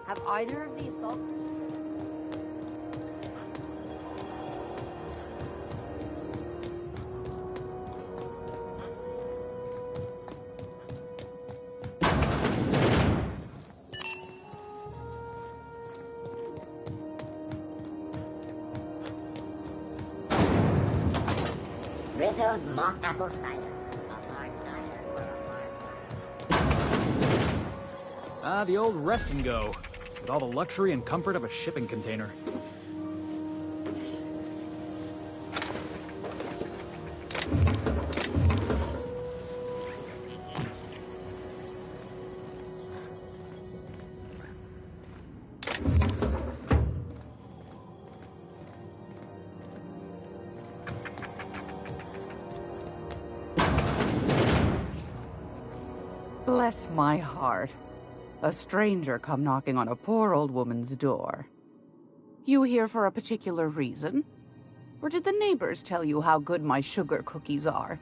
Have either of the assault cruisers... Rizzo's mock apple cider. A hard cider or a hard Ah, the old rest and go. With all the luxury and comfort of a shipping container. Bless my heart. A stranger come knocking on a poor old woman's door. You here for a particular reason? Or did the neighbors tell you how good my sugar cookies are?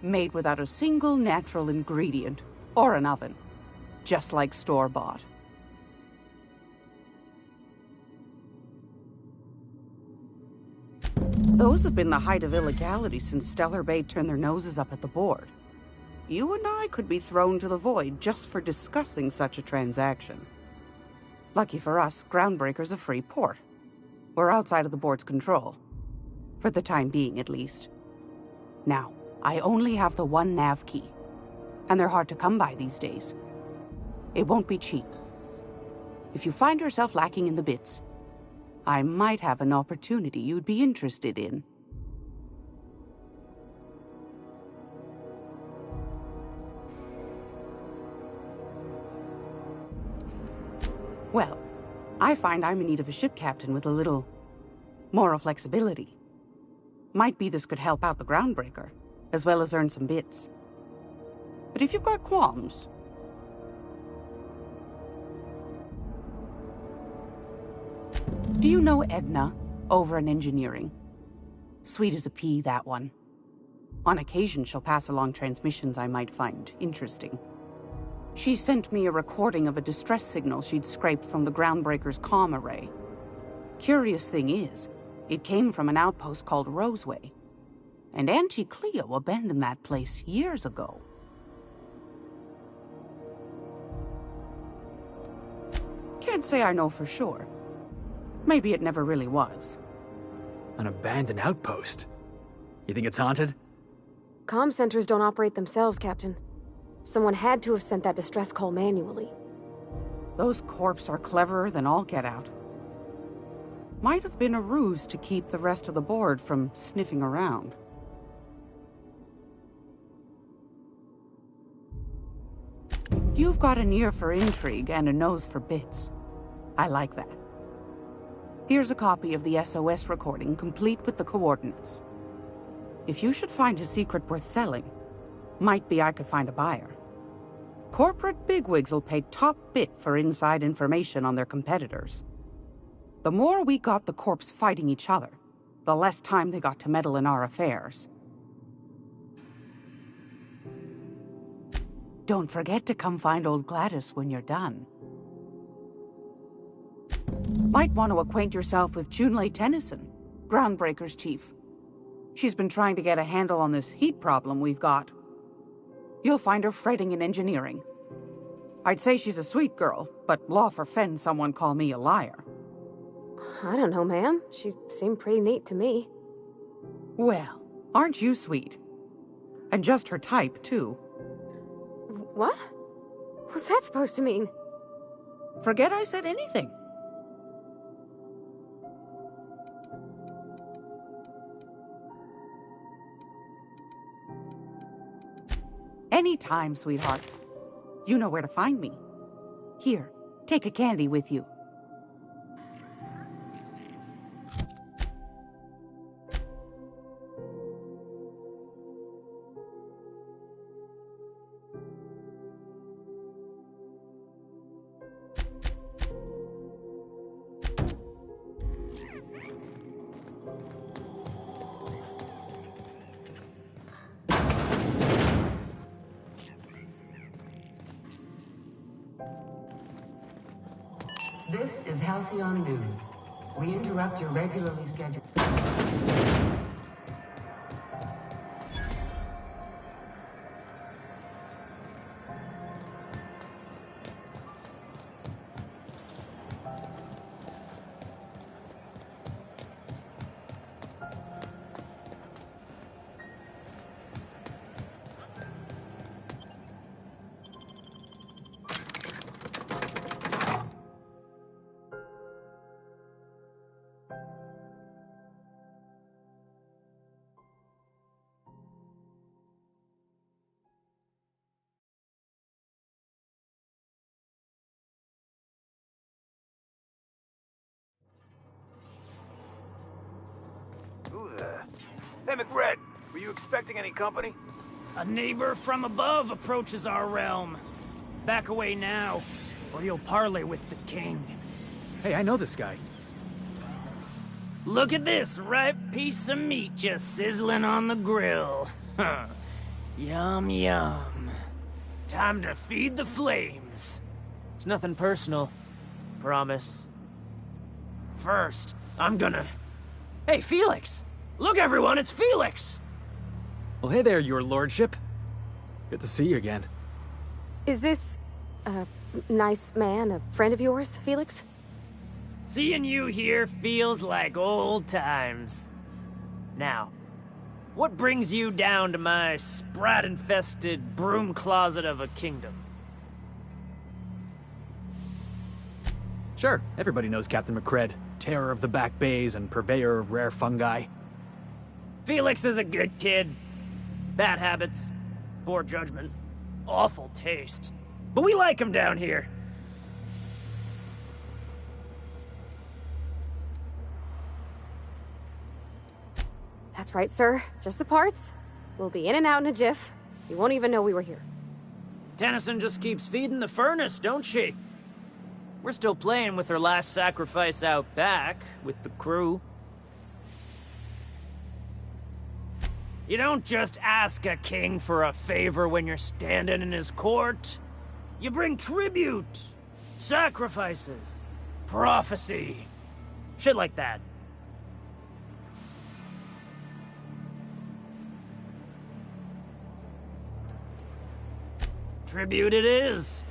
Made without a single natural ingredient, or an oven. Just like store-bought. Those have been the height of illegality since Stellar Bay turned their noses up at the board. You and I could be thrown to the void just for discussing such a transaction. Lucky for us, Groundbreaker's a free port. We're outside of the board's control. For the time being, at least. Now, I only have the one nav key. And they're hard to come by these days. It won't be cheap. If you find yourself lacking in the bits, I might have an opportunity you'd be interested in. Well, I find I'm in need of a ship captain with a little moral flexibility. Might be this could help out the Groundbreaker, as well as earn some bits. But if you've got qualms... Do you know Edna, over in engineering? Sweet as a pea, that one. On occasion, she'll pass along transmissions I might find interesting. She sent me a recording of a distress signal she'd scraped from the Groundbreaker's comm array. Curious thing is, it came from an outpost called Roseway. And Auntie Cleo abandoned that place years ago. Can't say I know for sure. Maybe it never really was. An abandoned outpost? You think it's haunted? Comm centers don't operate themselves, Captain. Someone had to have sent that distress call manually. Those corps are cleverer than all get out. Might have been a ruse to keep the rest of the board from sniffing around. You've got an ear for intrigue and a nose for bits. I like that. Here's a copy of the SOS recording, complete with the coordinates. If you should find a secret worth selling, might be I could find a buyer. Corporate bigwigs will pay top bit for inside information on their competitors. The more we got the corps fighting each other, the less time they got to meddle in our affairs. Don't forget to come find old Gladys when you're done. Might want to acquaint yourself with Junlei Tennyson, Groundbreaker's chief. She's been trying to get a handle on this heat problem we've got. You'll find her fretting in engineering. I'd say she's a sweet girl, but law forfend someone call me a liar. I don't know, ma'am. She seemed pretty neat to me. Well, aren't you sweet? And just her type, too. What? What's that supposed to mean? Forget I said anything. Anytime, sweetheart. You know where to find me. Here, take a candy with you. This is Halcyon News. We interrupt your regularly scheduled... Who the... Hey, McRed, were you expecting any company? A neighbor from above approaches our realm. Back away now, or you'll parley with the king. Hey, I know this guy. Look at this ripe piece of meat just sizzling on the grill. Yum, yum. Time to feed the flames. It's nothing personal. Promise. First, I'm gonna... Hey, Felix! Look, everyone, it's Felix! Well, hey there, your lordship. Good to see you again. Is this a nice man, a friend of yours, Felix? Seeing you here feels like old times. Now, what brings you down to my sprat-infested broom closet of a kingdom? Sure, everybody knows Captain McCred, terror of the back bays and purveyor of rare fungi. Felix is a good kid. Bad habits, poor judgment, awful taste. But we like him down here. That's right, sir. Just the parts. We'll be in and out in a jiff. You won't even know we were here. Tennyson just keeps feeding the furnace, don't she? We're still playing with her last sacrifice out back, with the crew. You don't just ask a king for a favor when you're standing in his court. You bring tribute, sacrifices, prophecy, shit like that. Tribute it is.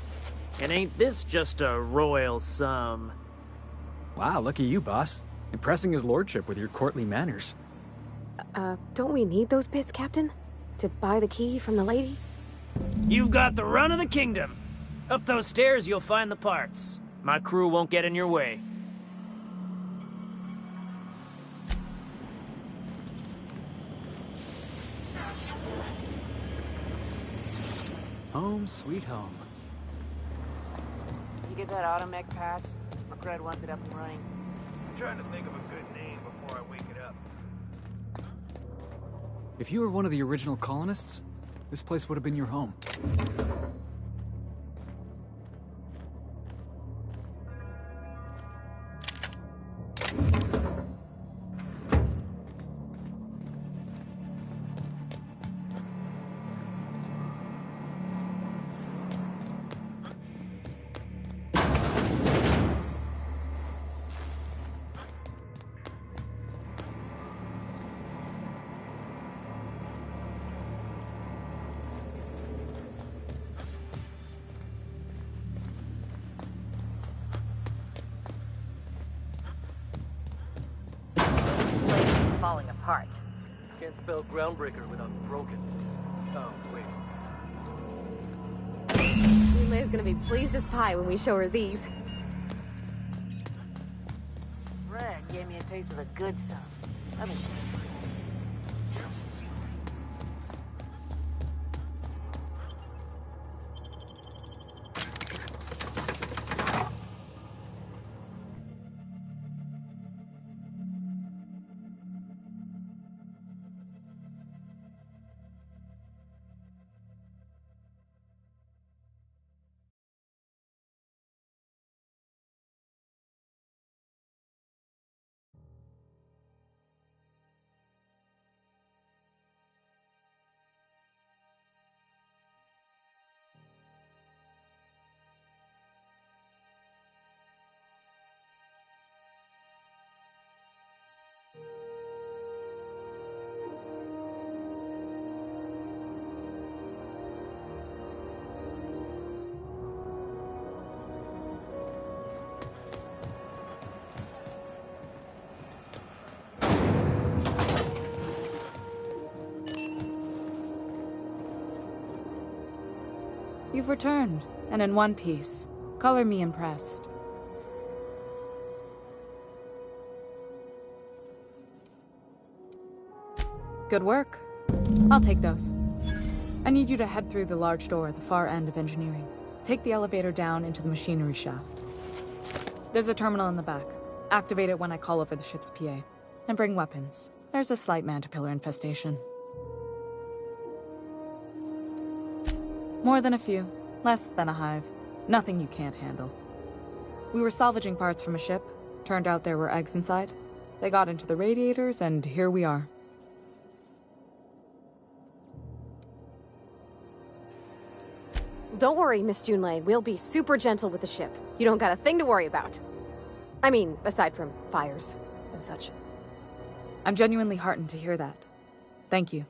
And ain't this just a royal sum? Wow, lucky you, boss. Impressing his lordship with your courtly manners. Don't we need those bits, Captain? To buy the key from the lady? You've got the run of the kingdom. Up those stairs, you'll find the parts. My crew won't get in your way. Home sweet home. You get that automech patch? McCred wants it up and running. I'm trying to think of a good name before I wake it up. If you were one of the original colonists, this place would have been your home. Falling apart. Can't spell groundbreaker without broken. Oh, wait. Yule's gonna be pleased as pie when we show her these. Red gave me a taste of the good stuff. I mean, You've returned, and in one piece. Color me impressed. Good work. I'll take those. I need you to head through the large door at the far end of engineering. Take the elevator down into the machinery shaft. There's a terminal in the back. Activate it when I call over the ship's PA. And bring weapons. There's a slight mantipillar infestation. More than a few. Less than a hive. Nothing you can't handle. We were salvaging parts from a ship. Turned out there were eggs inside. They got into the radiators, and here we are. Don't worry, Miss Junlei. We'll be super gentle with the ship. You don't got a thing to worry about. I mean, aside from fires and such. I'm genuinely heartened to hear that. Thank you.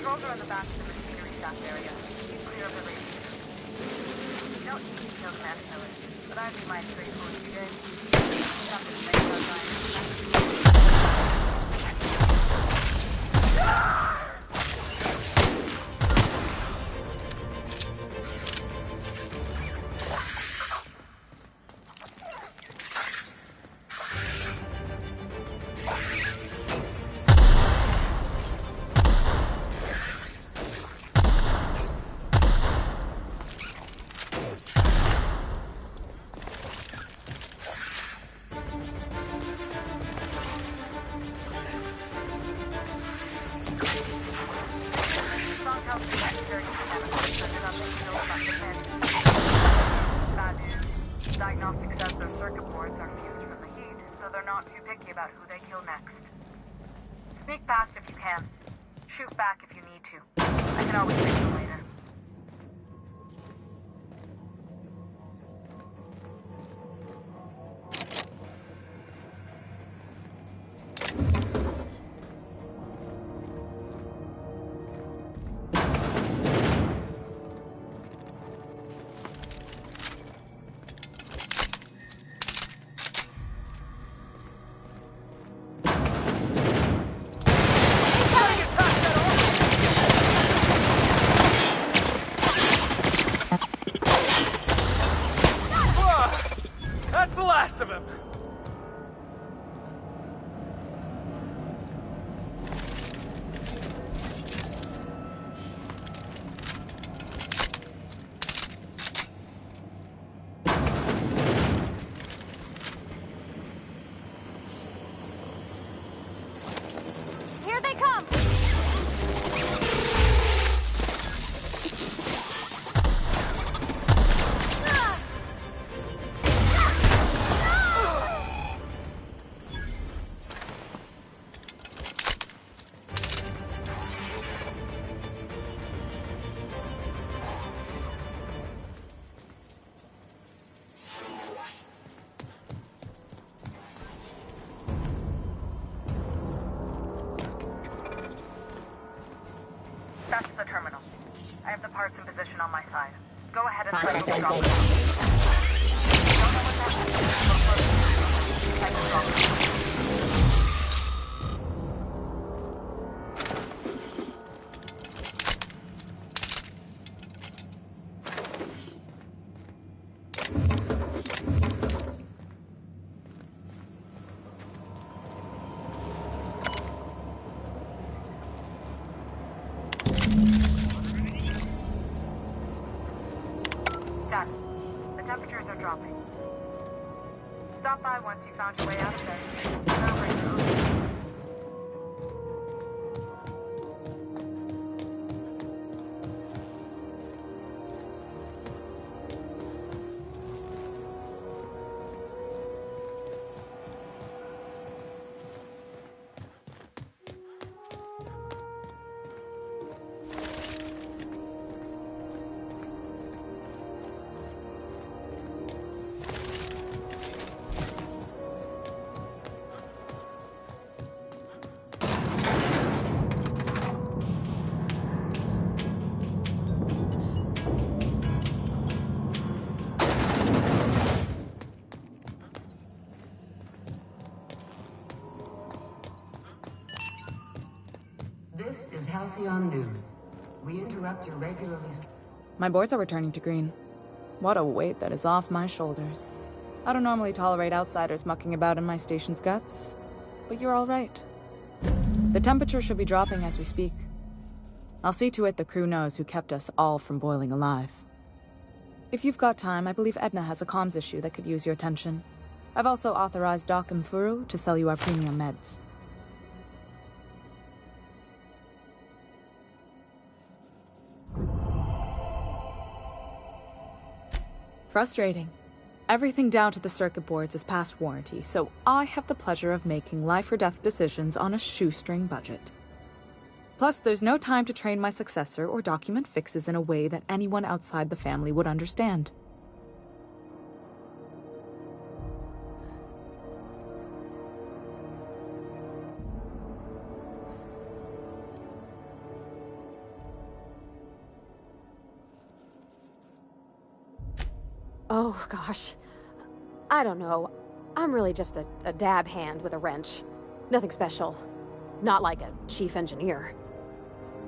Controls are in the back of the machinery shaft area. Keep clear of the radiators. You don't need to kill command killers, but I'd be my straight for a few days. Something to make our Diagnostic says their circuit boards are fused from the heat, so they're not too picky about who they kill next. Sneak past if you can. Shoot back if you need to. I can always fix them later. That's the last of him. Here they come! have the parts in position on my side. Go ahead and Process try to drop and them. Don't know what that means, but close. Try to drop them. Done. The temperatures are dropping. Stop by once you found your way out of bed. This is Halcyon News. We interrupt your regularly... My boards are returning to green. What a weight that is off my shoulders. I don't normally tolerate outsiders mucking about in my station's guts, but you're all right. The temperature should be dropping as we speak. I'll see to it the crew knows who kept us all from boiling alive. If you've got time, I believe Edna has a comms issue that could use your attention. I've also authorized Doc and Furu to sell you our premium meds. Frustrating. Everything down to the circuit boards is past warranty, so I have the pleasure of making life-or-death decisions on a shoestring budget. Plus, there's no time to train my successor or document fixes in a way that anyone outside the family would understand. Oh, gosh. I don't know. I'm really just a dab hand with a wrench. Nothing special. Not like a chief engineer.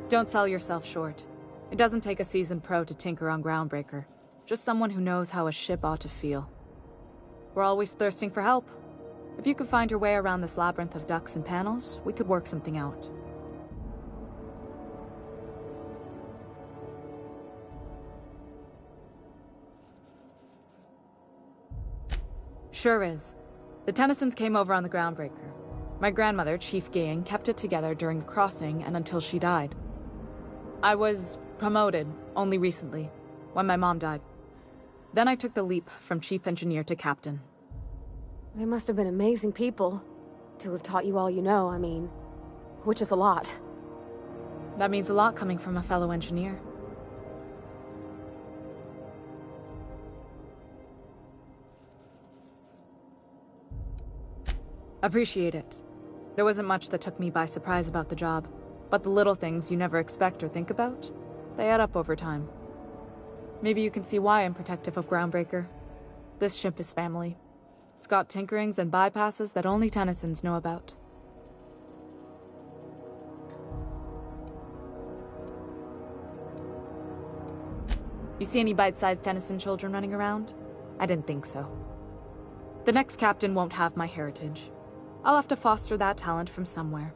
Don't sell yourself short. It doesn't take a seasoned pro to tinker on Groundbreaker. Just someone who knows how a ship ought to feel. We're always thirsting for help. If you could find your way around this labyrinth of ducts and panels, we could work something out. Sure is. The Tennysons came over on the Groundbreaker. My grandmother, Chief Gayan, kept it together during the crossing and until she died. I was promoted only recently, when my mom died. Then I took the leap from chief engineer to captain. They must have been amazing people to have taught you all you know, I mean, which is a lot. That means a lot coming from a fellow engineer. Appreciate it. There wasn't much that took me by surprise about the job, but the little things you never expect or think about, they add up over time. Maybe you can see why I'm protective of Groundbreaker. This ship is family. It's got tinkerings and bypasses that only Tennysons know about. You see any bite-sized Tennyson children running around? I didn't think so. The next captain won't have my heritage. I'll have to foster that talent from somewhere.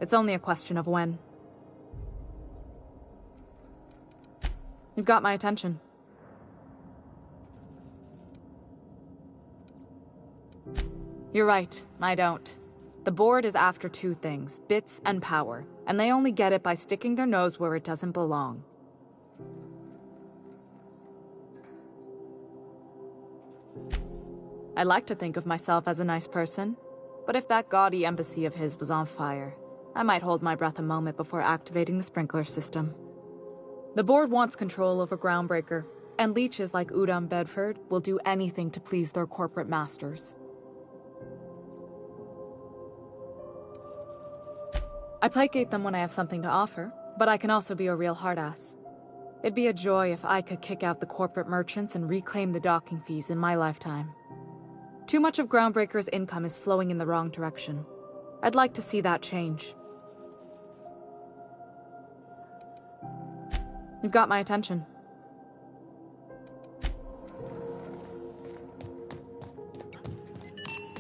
It's only a question of when. You've got my attention. You're right, I don't. The board is after two things, bits and power, and they only get it by sticking their nose where it doesn't belong. I like to think of myself as a nice person, but if that gaudy embassy of his was on fire, I might hold my breath a moment before activating the sprinkler system. The board wants control over Groundbreaker, and leeches like Udom Bedford will do anything to please their corporate masters. I placate them when I have something to offer, but I can also be a real hard-ass. It'd be a joy if I could kick out the corporate merchants and reclaim the docking fees in my lifetime. Too much of Groundbreaker's income is flowing in the wrong direction. I'd like to see that change. You've got my attention.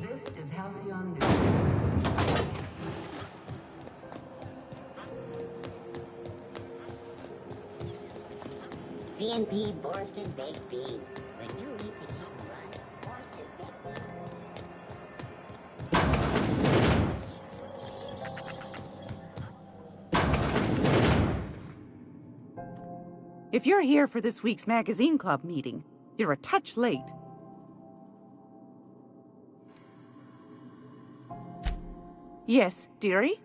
This is Halcyon News. CNP Borsted Baked Beans. When you need to eat and run, Borsted Baked Beans. If you're here for this week's magazine club meeting, you're a touch late. Yes, dearie?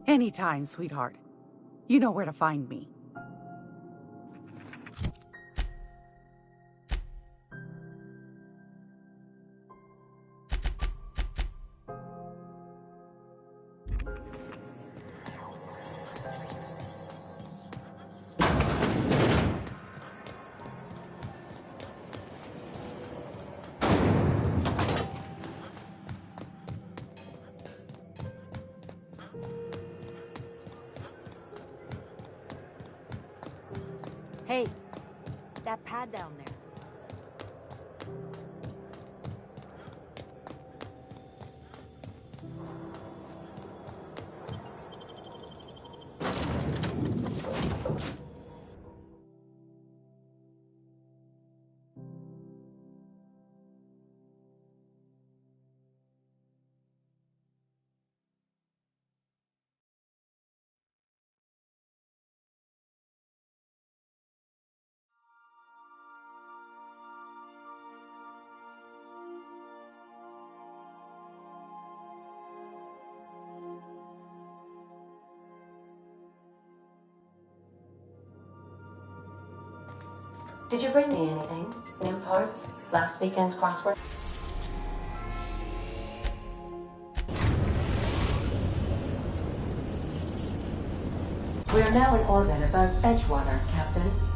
Anytime, sweetheart. You know where to find me. Hey, that pad down there. Did you bring me anything? New parts? Last weekend's crossword? We are now in orbit above Edgewater, Captain.